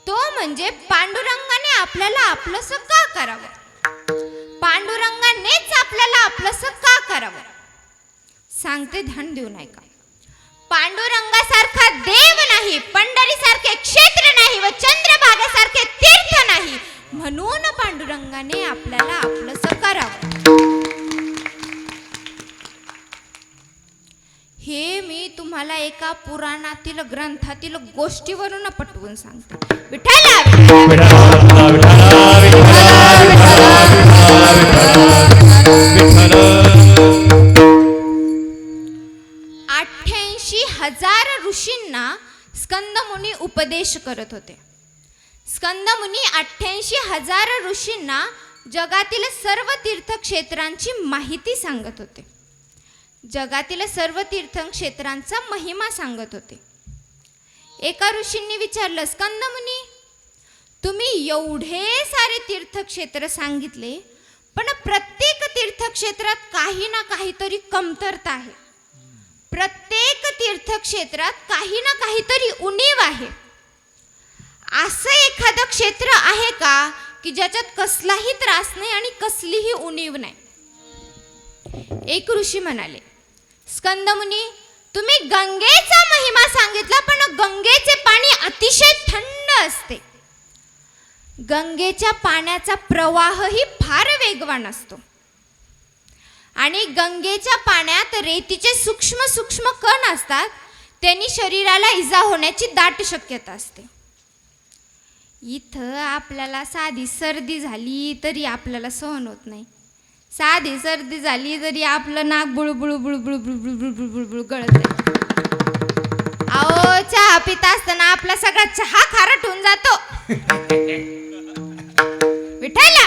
S1: तो म्हणजे पांडुरंगाने आपल्याला आपलंसं का करावं? पांडुरंगानेच आपल्याला आपलंसं का करावं? सांगते, ध्यान देऊन ऐका. पांडुरंगासारखा देव नाही, पंढरीसारखे क्षेत्र नाही व चंद्रभागेसारखे तीर्थ नाही, म्हणून पांडुरंगाने आपल्याला आपलंसं करावं. हे मी तुम्हाला एका पुराणातील ग्रंथातील गोष्टीवरून पटवून सांगते. विठ्ठला
S3: विठ्ठला, विठ्ठला.
S1: 88,000 ऋषींना स्कंदमुनी उपदेश करत होते. स्कंदमुनी 88,000 ऋषींना जगातील सर्व तीर्थक्षेत्रांची माहिती सांगत होते. जगातील सर्व तीर्थक्षेत्रांचा महिमा सांगत होते. एका ऋषींनी विचारलं, स्कंदमुनी, तुम्ही एवढे सारे तीर्थक्षेत्र सांगितले, पण प्रत्येक तीर्थक्षेत्रात काही ना काहीतरी कमतरता आहे. प्रत्येक तीर्थक्षेत्रात काही ना काहीतरी उणीव आहे. असं एखादं क्षेत्र आहे का की ज्याच्यात कसलाही त्रास नाही आणि कसलीही उणीव नाही? एक ऋषी म्हणाले, स्कंदमुनी, तुम्ही गंगेचा महिमा सांगितला, पण गंगेचे पाणी अतिशय थंड असते. गंगेच्या पाण्याचा प्रवाहही फार वेगवान असतो आणि गंगेच्या पाण्यात रेतीचे सूक्ष्म सूक्ष्म कण असतात, त्यांनी शरीराला इजा होण्याची दाट शक्यता असते. इथं आपल्याला साधी सर्दी झाली तरी आपल्याला सहन होत नाही. साधी सर्दी झाली तरी आपलं नाक बुळबुळ बुळबुळ बुळबुळ बुळबुळ बुळबुळ गळत आहे. अहो, चहा पित असताना आपला सगळा चहा खारट होऊन जातो. विठ्ठला,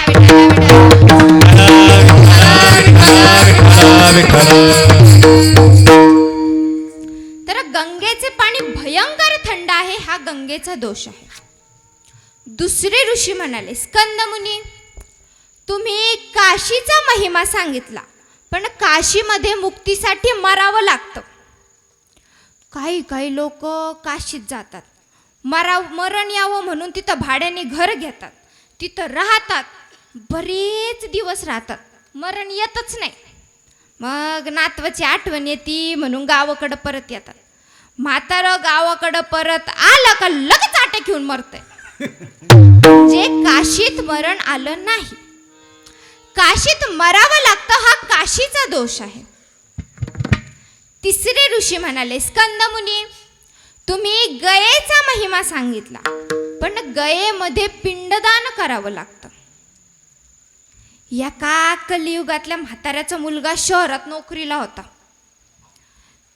S1: तर गंगेचे पाणी भयंकर थंड आहे, हा गंगेचा दोष आहे. दुसरे ऋषी म्हणाले, स्कंदमुनी, तुम्ही काशीचा महिमा सांगितला, पण काशीमध्ये मुक्तीसाठी मरावं लागतं. काही काही लोक काशीत जातात, मरण यावं म्हणून तिथं भाड्याने घर घेतात, तिथं राहतात, बरेच दिवस राहतात, मरण येतच नाही. मग नातवाची आठवण येते म्हणून गावाकडं परत येतात. म्हातारं गावाकडं परत आलं का लगेच अटॅक घेऊन मरतंय. म्हणजे काशीत मरण आलं नाही, काशीत मरावं लागतं, हा काशीचा दोष आहे. तिसरे ऋषी म्हणाले, स्कंदमुनी, तुम्ही गयेचा महिमा सांगितला, पण गयेमध्ये पिंडदान करावं लागतं. एका कलियुगातल्या म्हाताऱ्याचा मुलगा शहरात नोकरीला होता.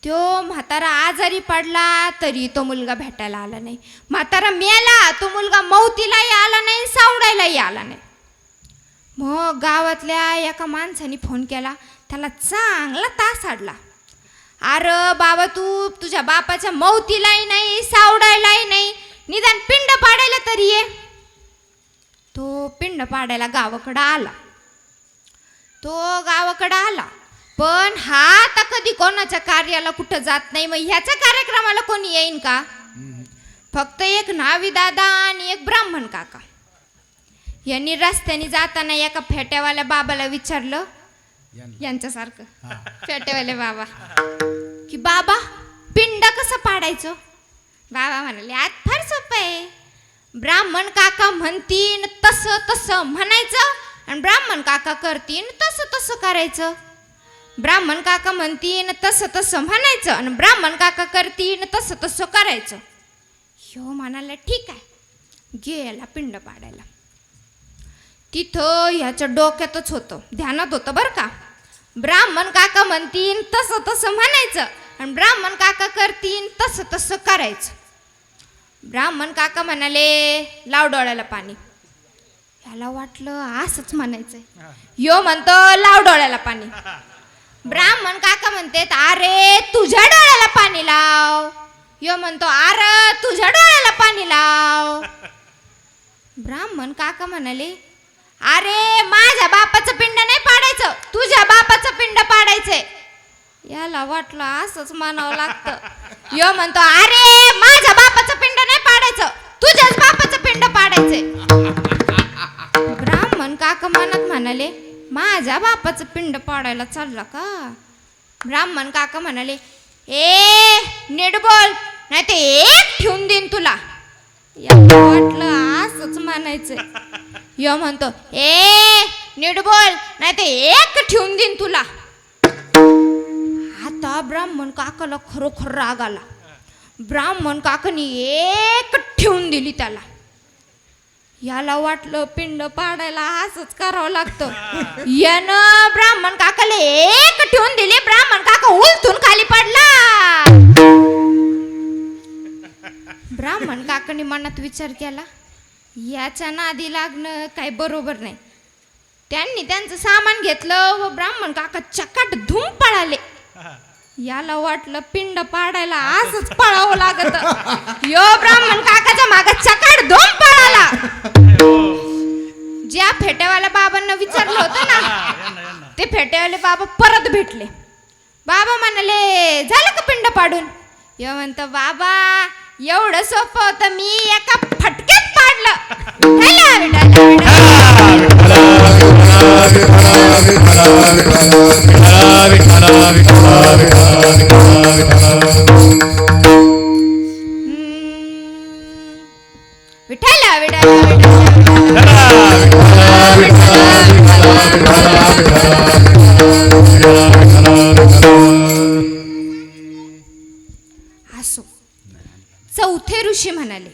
S1: तो म्हातारा आजारी पडला तरी तो मुलगा भेटायला आला नाही. म्हातारा मेला, तो मुलगा मौतीलाही आला नाही, सावडायलाही आला नाही. मग गावातल्या एका माणसाने फोन केला, त्याला चांगला तास आडला. अरे बाबा, तू तुझ्या बापाच्या मौतीलाही नाही, सावडायलाही नाही, निदान पिंड पाडायला तरी ये. तो पिंड पाडायला गावाकडं आला. पण हा आता कधी कोणाच्या कार्याला कुठं जात नाही. मग ह्याच्या कार्यक्रमाला कोणी येईन का? फक्त एक न्हावी दादा आणि एक ब्राह्मण काका. यांनी रस्त्याने जाताना एका फेट्यावाल्या बाबाला विचारलं, यांच्यासारखं फेट्यावाले बाबा, की बाबा, पिंड कसं पाडायचं? बाबा म्हणाले, आज फार सोपं आहे. ब्राह्मण काका म्हणतीन तसं तसं म्हणायचं आणि ब्राह्मण काका करतीन तसं तसं करायचं. ब्राह्मण काका म्हणतीन तसं तसं म्हणायचं आणि ब्राह्मण काका करतीन तसं तसं करायचं. ह्यो म्हणाला, ठीक आहे, गेला पिंड पाडायला. तिथं ह्याच्या डोक्यातच होतं, ध्यानात होतं बरं का. ब्राह्मण काका म्हणतीन तसं तसं म्हणायचं आणि ब्राह्मण काका करतीन तसं तसं करायचं. ब्राह्मण काका म्हणाले, लाव डोळ्याला पाणी. ह्याला वाटलं असंच म्हणायचंय. यो म्हणतो, लाव डोळ्याला पाणी. ब्राह्मण काका म्हणते, अरे तुझ्या डोळ्याला पाणी लाव. यो म्हणतो, अरे तुझ्या डोळ्याला पाणी लाव. ब्राह्मण काका म्हणाले, अरे माझ्या बापाचं पिंड नाही पाडायचं, तुझ्या बापाचं पिंड पाडायचंय. याला वाटलं असंच म्हणावं लागतं. यो म्हणतो अरे माझ्या बापाचं पिंड नाही पाडायचं, तुझ्याच बापाचं पिंड पाडायचंय. ब्राह्मण काका मनात म्हणाले माझ्या बापाचं पिंड पाडायला चालला का. ब्राह्मण काका म्हणाले ए नीट बोल नाही ते एक ठेवून देईन तुला. याला वाटलं असंच म्हणायचंय. यो म्हणतो ए नीट बोल नाही ते एक ठेवून देईन तुला. आता ब्राह्मण काकाला खरोखर राग आला. ब्राह्मण काकानी एक ठेवून दिली त्याला. याला वाटलं पिंड पाडायला असंच करावं लागतं. यानं ब्राह्मण काकाला एक ठेवून दिली. ब्राह्मण काका उलटून खाली पडला. ब्राह्मण काकाने मनात विचार केला याच्या नादी लागणं काही बरोबर नाही. त्यांनी त्यांचं सामान घेतलं व ब्राह्मण काका चकाट धूम पळाले. याला वाटलं पिंड पाडायला असंच पळावं लागत. यो ब्राह्मण काकाच्या मागे चकाट धूम पळाला. ज्या फेट्यावाल्या बाबांना विचारलं होतं ना ते फेट्यावाले बाबा परत भेटले. बाबा म्हणाले झालं का पिंड पाडून. यो म्हणतो बाबा एवढं सोपं होतं मी एका फटक्यात पाडलं. असो. चौथे ऋषी म्हणाले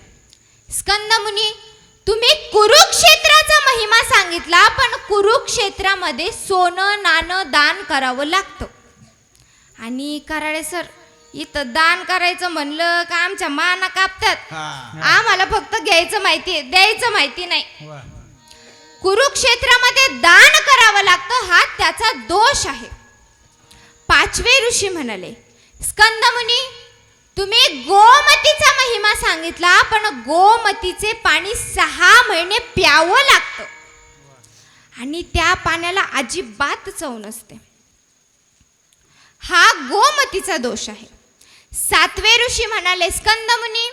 S1: स्कंदमुनी तुम्ही कुरुक्षेत्राचा महिमा सांगितला पण कुरुक्षेत्रामध्ये सोनं नाणं दान करावं लागतं. आणि कराळे सर इथं दान करायचं म्हणलं का आमच्या माना कापतात. आम्हाला फक्त घ्यायचं माहिती द्यायचं माहिती नाही. कुरुक्षेत्रामध्ये दान करावं लागतं हा त्याचा दोष आहे. पाचवे ऋषी म्हणाले स्कंदमुनी तुम्ही गोमतीचा महिमा सांगितला पण गोमतीचे पाणी 6 महिने प्यावं लागतं आणि त्या पाण्याला अजिबात चव नसते. हा गोमतीचा दोष आहे. सातवे ऋषी म्हणाले स्कंदमुनी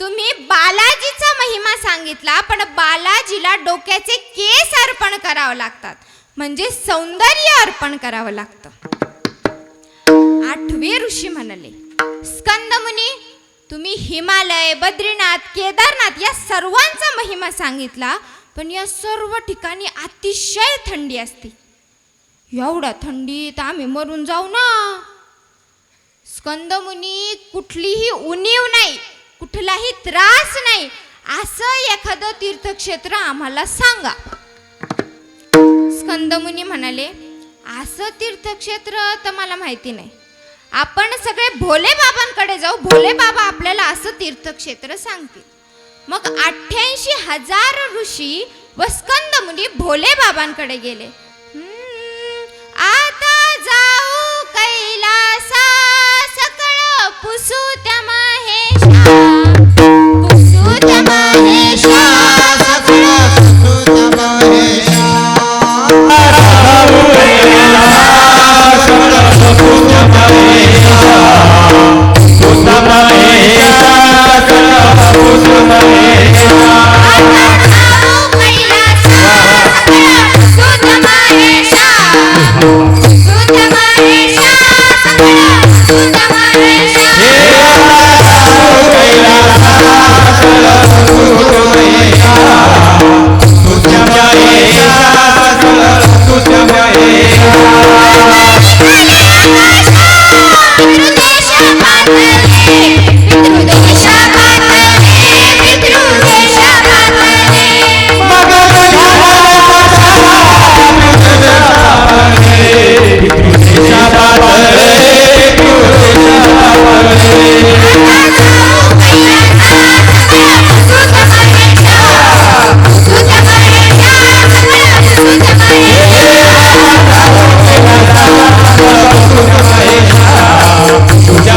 S1: तुम्ही बालाजीचा महिमा सांगितला पण बालाजीला डोक्याचे केस अर्पण करावं लागतात म्हणजे सौंदर्य अर्पण करावं लागतं. आठवे ऋषी म्हणाले स्कंदमुनी तुम्ही हिमालय बद्रीनाथ केदारनाथ या सर्वांचा महिमा सांगितला पण या सर्व ठिकाणी अतिशय थंडी असते. एवढ्या थंडीत आम्ही मरून जाऊ ना. स्कंदमुनी कुठलीही उणीव नाही कुठलाही त्रास नाही असं एखादं तीर्थक्षेत्र आम्हाला सांगा. स्कंदमुनी म्हणाले असं तीर्थक्षेत्र तर मला माहिती नाही. आपण सगळे भोले बाबांकडे जाऊ. भोले बाबा आपल्याला असं तीर्थक्षेत्र सांगतील. मग 88,000 ऋषी व स्कंदमुनी भोले बाबांकडे गेले. आता जाऊ कैलासा सकळ पुसू त्या महेशा पुसू त्या महेशा सकळ पुसू त्या महेशा
S3: तुझ्या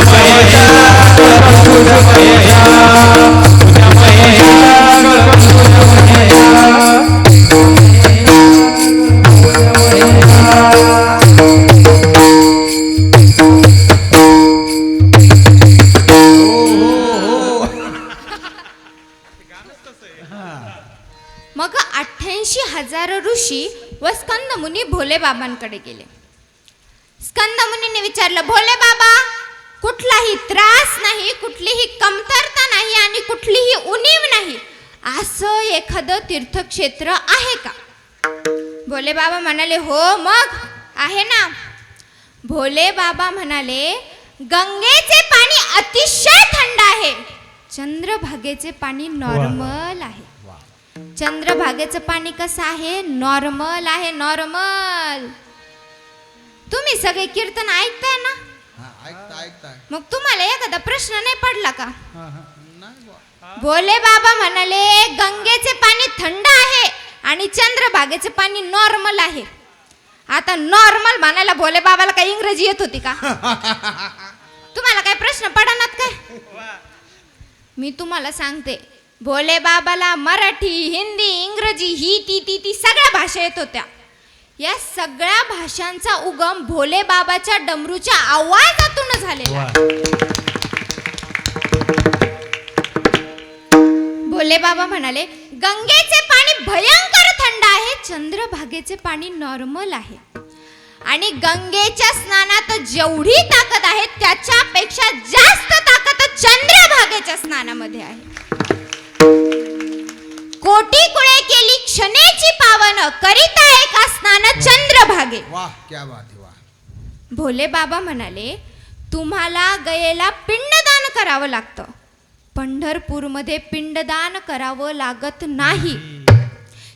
S1: मुनी भोले बाबांकडे गेले. स्कंद मुनीने विचारलं, भोले बाबा, कुठलाही त्रास नाही, कुठलीही कमतरता नाही आणि कुठलीही उणीव नाही, असं एखादं तीर्थक्षेत्र आहे का? भोले बाबा म्हणाले, हो मग आहे ना. भोले बाबा म्हणाले, गंगेचे पाणी अतिशय थंड आहे, चंद्रभागेचे पाणी नॉर्मल आहे. चंद्रभागेचं पाणी कसं आहे? नॉर्मल आहे, नॉर्मल. तुम्ही सगळे कीर्तन ऐकताय ना? मग तुम्हाला एखादा प्रश्न नाही पडला का? भोले बाबा म्हणाले, गंगेचे पाणी थंड आहे आणि चंद्रभागेचे पाणी नॉर्मल आहे. आता नॉर्मल म्हणायला भोले बाबाला काही इंग्रजी येत होती का? तुम्हाला काय प्रश्न पडणार काय? मी तुम्हाला सांगते, भोले बाबाला मराठी, हिंदी, इंग्रजी ही ती सगळ्या भाषा येत होत्या. या सगळ्या भाषांचा उगम भोले बाबाच्या डमरूच्या आवाजातून झालेला. भोले बाबा म्हणाले, गंगेचे पाणी भयंकर थंड आहे, चंद्रभागेचे पाणी नॉर्मल आहे. आणि गंगेच्या स्नानात जेवढी ताकद आहे त्याच्यापेक्षा जास्त ताकद चंद्रभागेच्या स्नानामध्ये आहे. कोटी कुळे केली क्षणेची पावन, करिता एका स्नान चंद्रभागे.
S2: वाह, क्या बात है, वाह.
S1: भोले बाबा म्हणाले, तुम्हाला गयेला पिंडदान करावं लागतं, पंढरपूरमध्ये पिंडदान करावं लागत नाही.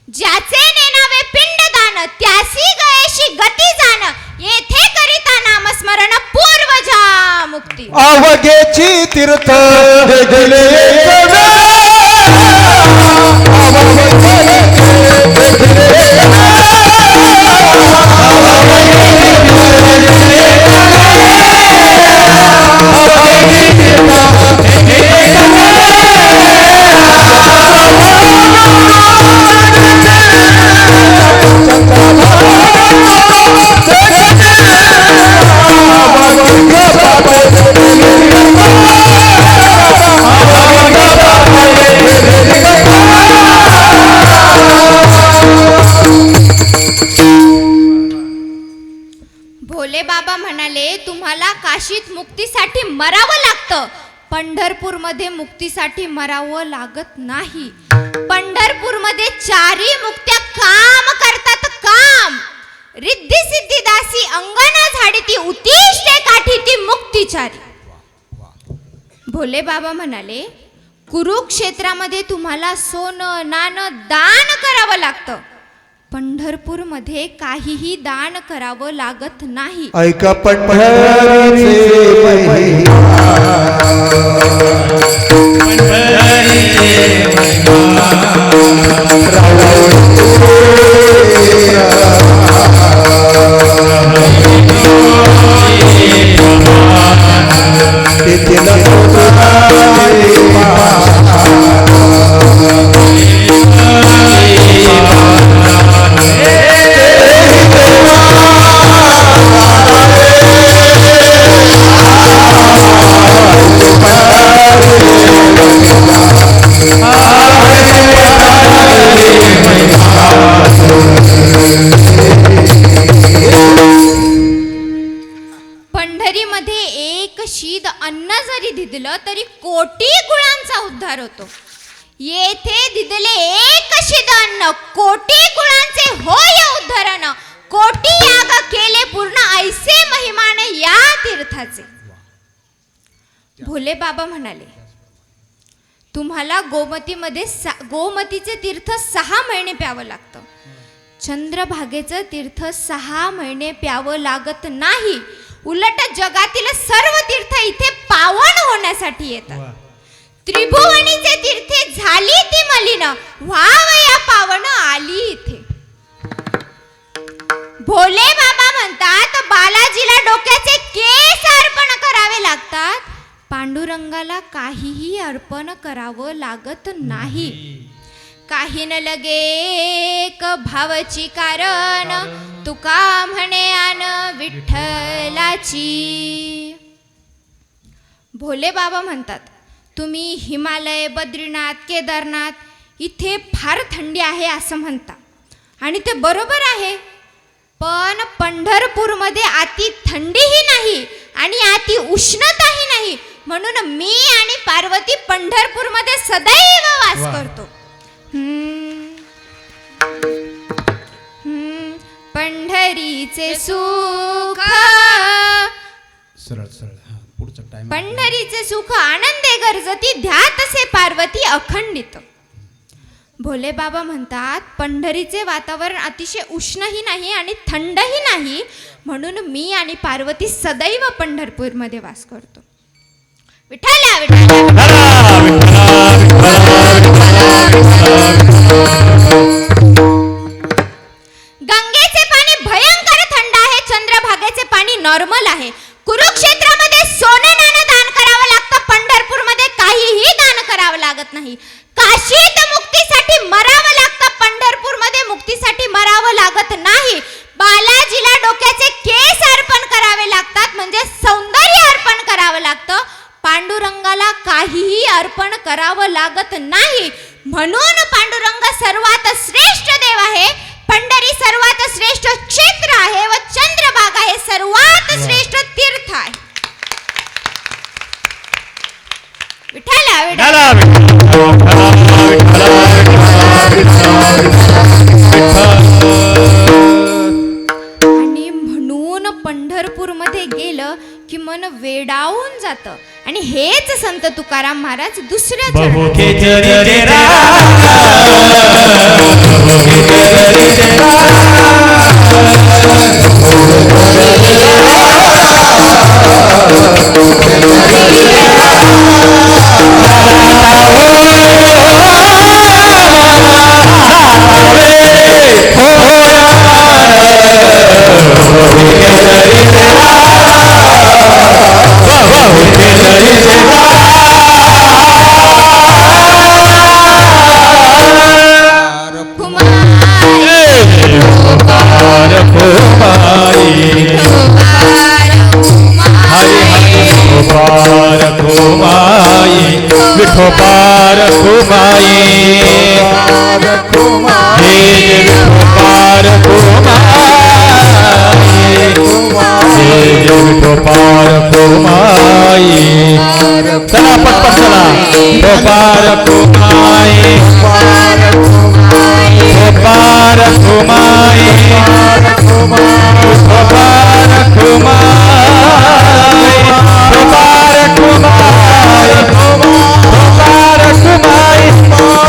S1: ज्याचे नेनावे पिंडदान, त्यासी गयेशी गती जाण, येथे करिता नामस्मरण पूर्वजा मुक्ती.
S2: अवघेची तीर्थ गेले
S1: भोले बाबा म्हणाले, तुम्हाला काशीत मुक्तीसाठी मरावं लागतं, पंढरपूरमध्ये मुक्तीसाठी मरावं लागत नाही. पंढरपूरमध्ये चारी मुक्त्या काम करतात, काम. रिद्धी सिद्धी दासी अंगण झाडीती, उतिष्ठे काठी ती मुक्तीचारी. भोले बाबा म्हणाले, कुरुक्षेत्रामध्ये तुम्हाला सोनं नाणं दान करावं लागतं, पंढरपूरमध्ये काहीही दान करावं लागत नाही.
S2: ऐका पंढरीचे महिमा,
S1: पंढरीमध्ये एक शीद अन्न जरी दिदलं तरी कोटी कुळांचा उद्धार होतो. येथे दिदले एक शीद अन्न, कोटी कुळांचे होय उद्धरण, कोटी याग केले पूर्ण, ऐसे महिमान या तीर्थाचे. भोले बाबा म्हणाले, तुम्हाला गोमतीचे तीर्थ 6 महिने प्यावं लागतं, चंद्रभागेचं तीर्थ 6 महिने प्यावं लागत नाही. उलट जगातील सर्व तीर्थ इथे पावन होण्यासाठी येतात. त्रिभुवनीचे तीर्थे झाली ती मलिन, व्हावया पावन आली इथे. भोले बाबा म्हणतात, बालाजीला डोक्याचे केस अर्पण करावे लागतात, पांडुरंगाला काहीही अर्पण करावं लागत नाही. काही न लगे भावची कारण, तुका म्हणे आन विठ्ठलाची. भोले बाबा म्हणतात, तुम्ही हिमालय, बद्रीनाथ, केदारनाथ इथे फार थंडी आहे असं म्हणता आणि ते बरोबर आहे. पण पंढरपूरमध्ये अति थंडीही नाही आणि अति उष्णताही नाही, म्हणून मी आणि पार्वती पंढरपूरमध्ये सदैव वास करतो. पंढरीचे सुख,
S2: सरळ सरळ हा पुढचा टाइम.
S1: पंढरीचे सुख आनंदे गरजती, ध्यातसे पार्वती अखंडित. भोले बाबा म्हणतात पंढरीचे वातावरण अतिशय उष्णही नाही आणि थंडही नाही, म्हणून मी आणि पार्वती सदैव पंढरपूरमध्ये वास करतो. विठ्ठला विठ्ठला गंगेचे पाणी भयंकर थंड आहे, चंद्रभागेचे पाणी नॉर्मल आहे. कुरुक्षेत्रामध्ये सोनं नाणं दान करावं लागतं, पंढरपूरमध्ये काहीही दान करावं लागत नाही. काशीत मुक्तीसाठी मरावं लागतं, पंढरपूरमध्ये मुक्तीसाठी मरावं लागत नाही. बालाजीला डोक्याचे केस अर्पण करावे लागतात, म्हणजे सौंदर्य अर्पण करावं लागतं. पांडुरंगाला काहीही अर्पण करावं लागत नाही, म्हणून पांडुरंग सर्वात श्रेष्ठ देव आहे. पंढरी सर्वात श्रेष्ठ क्षेत्र आहे व चंद्रभागा हे सर्वात श्रेष्ठ तीर्थ आहे. विठ्ठला विठ्ठला आणि म्हणून पंढरपूरमध्ये गेलं की मन वेडावून जातं. आणि हेच संत तुकाराम महाराज दुसऱ्या
S3: विठोबार कुमाई, हे विठोबार कुमाई, हे विठोबार कुमाई. चला पटपट चला. विठोबार कुमाई, विठोबार कुमाई, विठोबार कुमाई, विठोबार कुमाई, विठोबार कुमाई.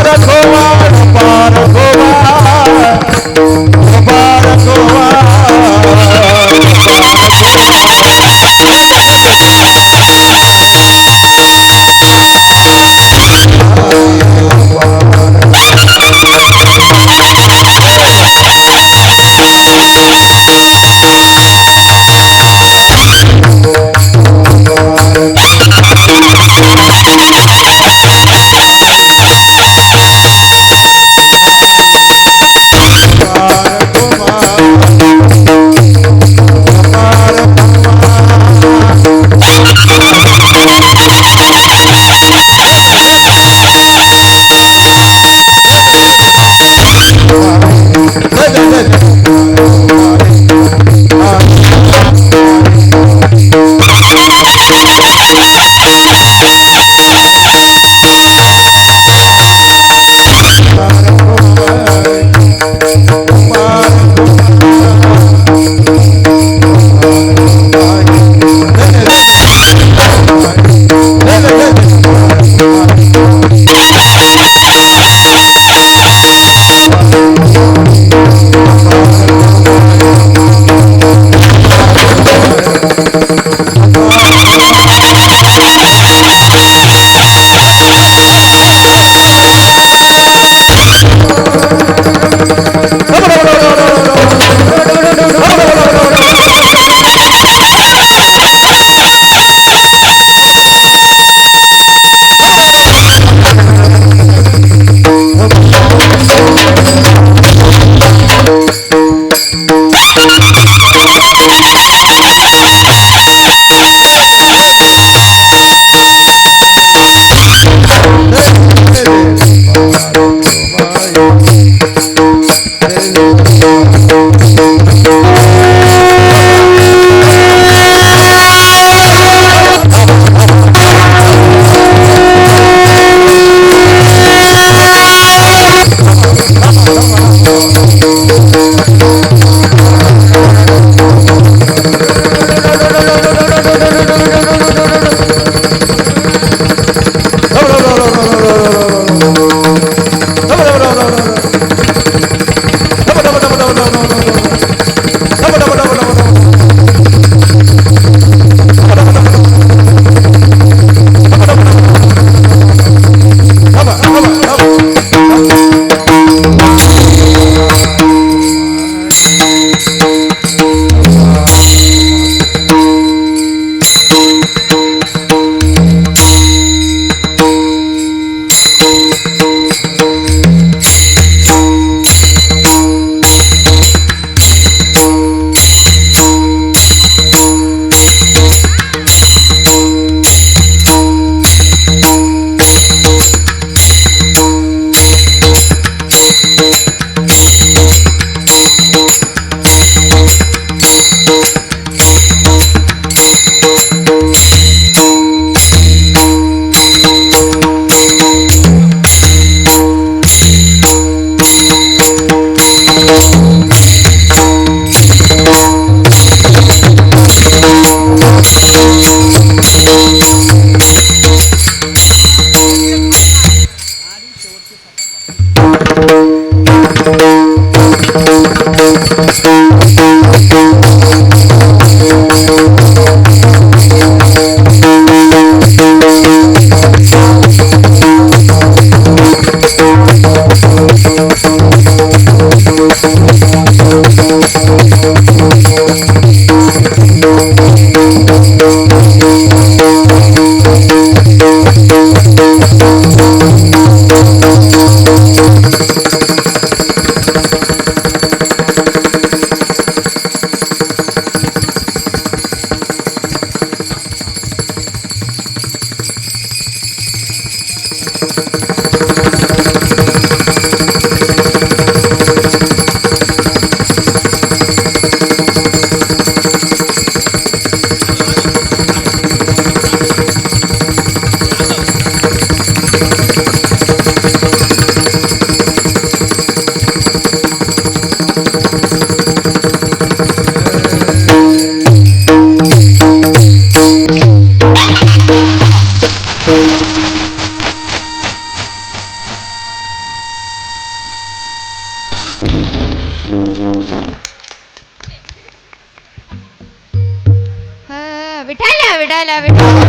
S1: विठाला विठाला विठाला.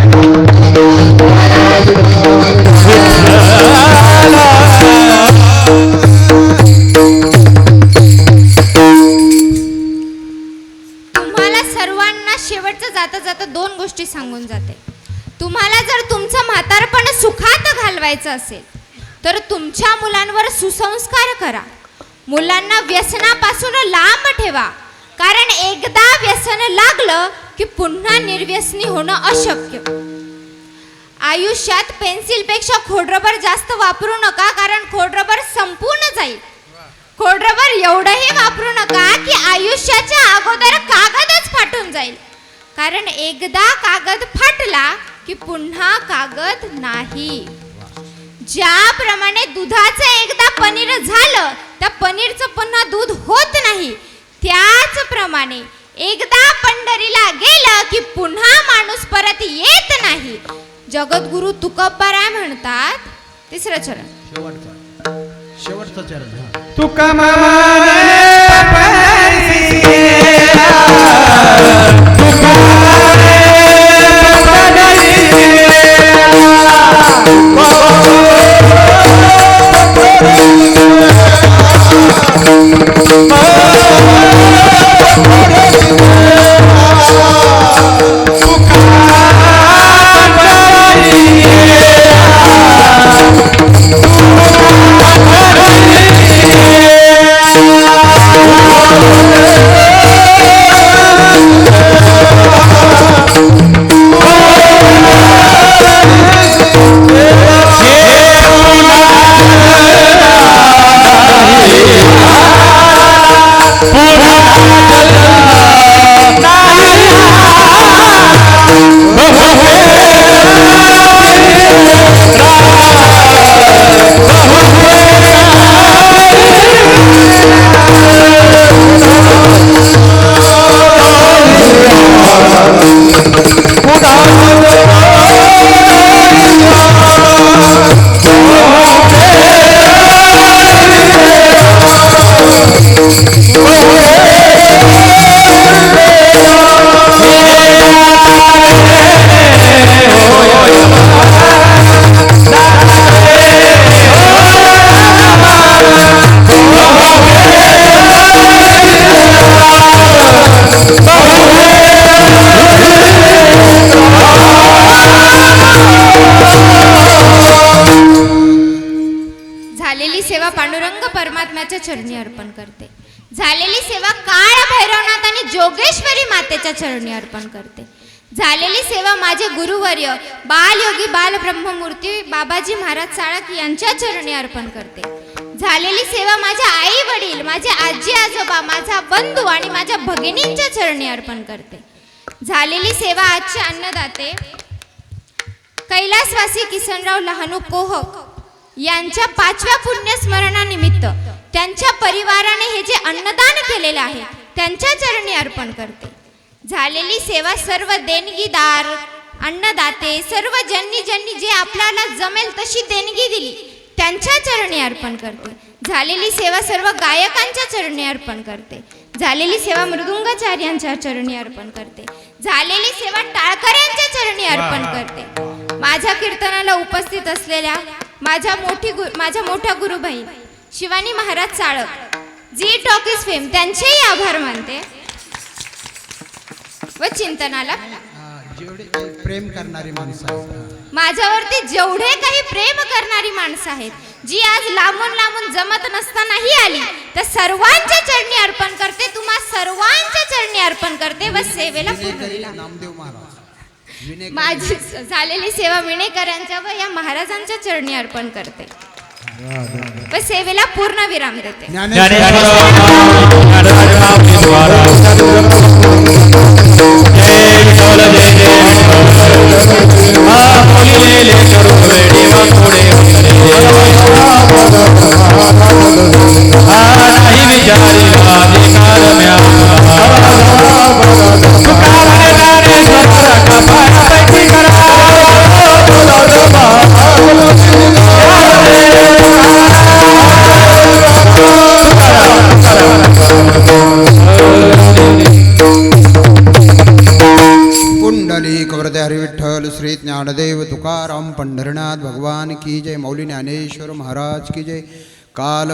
S1: तुम्हाला सर्वांना शेवटचं जाता जाता दोन गोष्टी सांगून जाते. तुम्हाला जर तुमचं म्हातारपण सुखात घालवायचं असेल तर तुमच्या मुलांवर सुसंस्कार करा. मुलांना व्यसनापासून लांब ठेवा, कारण एकदा व्यसन लागलं की पुन्हा निर्व्यसनी होणं अशक्य. आयुष्यात पेन्सिलपेक्षा खोडरबर जास्त वापरू नका, कारण खोडरबर संपून जाईल. खोडरबर एवढंही वापरू नका की आयुष्याच्या अगोदर कागदच फाटून जाईल, कारण एकदा कागद फाटला की पुन्हा कागद नाही. ज्याप्रमाणे दुधाचं एकदा पनीर झालं त्या पनीरचं पुन्हा दूध होत नाही, त्याचप्रमाणे एकदा पंढरीला गेलं की पुन्हा माणूस परत येत नाही. जगद्गुरु तुकोबाराय म्हणतात, तिसरं चरण,
S2: शेवटचं चरण.
S3: तुका
S1: परमात्म्याच्या चरणी अर्पण करते. झालेली सेवा काळ भैरवनाथ आणि जोगेश्वरी मातेच्या चरणी अर्पण करते. झालेली सेवा माझे गुरुवर्य बालयोगी बालब्रह्ममूर्ती बाबाजी महाराज साळक यांच्या चरणी अर्पण करते. झालेली सेवा माझ्या आई वडील, माझे आजी आजोबा, माझा बंधू आणि माझ्या भगिनींच्या चरणी अर्पण करते. झालेली सेवा आजचे अन्नदाते कैलासवासी किसनराव लहानू कोहक यांच्या 5व्या पुण्यस्मरणानिमित्त त्यांच्या परिवाराने हे जे अन्नदान केलेले आहे त्यांच्या चरणी अर्पण करते. झालेली सेवा सर्व देणगीदार अन्नदाते, सर्व ज्यांनी ज्यांनी जे आपल्याला जमेल तशी देणगी दिली त्यांच्या चरणी अर्पण करते. झालेली सेवा सर्व गायकांच्या चरणी अर्पण करते. झालेली सेवा मृदुंगाचार्यांच्या चरणी अर्पण करते. झालेली सेवा टाळकऱ्यांच्या चरणी अर्पण करते. माझ्या कीर्तनाला उपस्थित असलेल्या माझ्या मोठ्या गुरुबाई शिवानी महाराज साळक, जी टॉकीज फेम, त्यांचेही आभार मानते. व चिंतनाला
S2: जेवढे प्रेम करणारी माणसं आहेत,
S1: माझ्यावरती जेवढे काही प्रेम करणारी माणसं आहेत, जी आज लांबून जमत नसतानाही आली, तर सर्वांच्या चरणी अर्पण करते. तुम्हा सर्वांच्या चरणी अर्पण करते व सेवेला पूर्ण
S2: नामदेव महाराज
S1: माझी झालेली सेवा विणेकरांच्या व या महाराजांच्या चरणी अर्पण करते व सेवेला पूर्ण विराम देते.
S2: विठ्ठली कवरते हरी विठ्ठल श्री ज्ञानदेव तुकाराम पंढरनाथ भगवान की जय. मौली ज्ञानेश्वर महाराज की जय. काल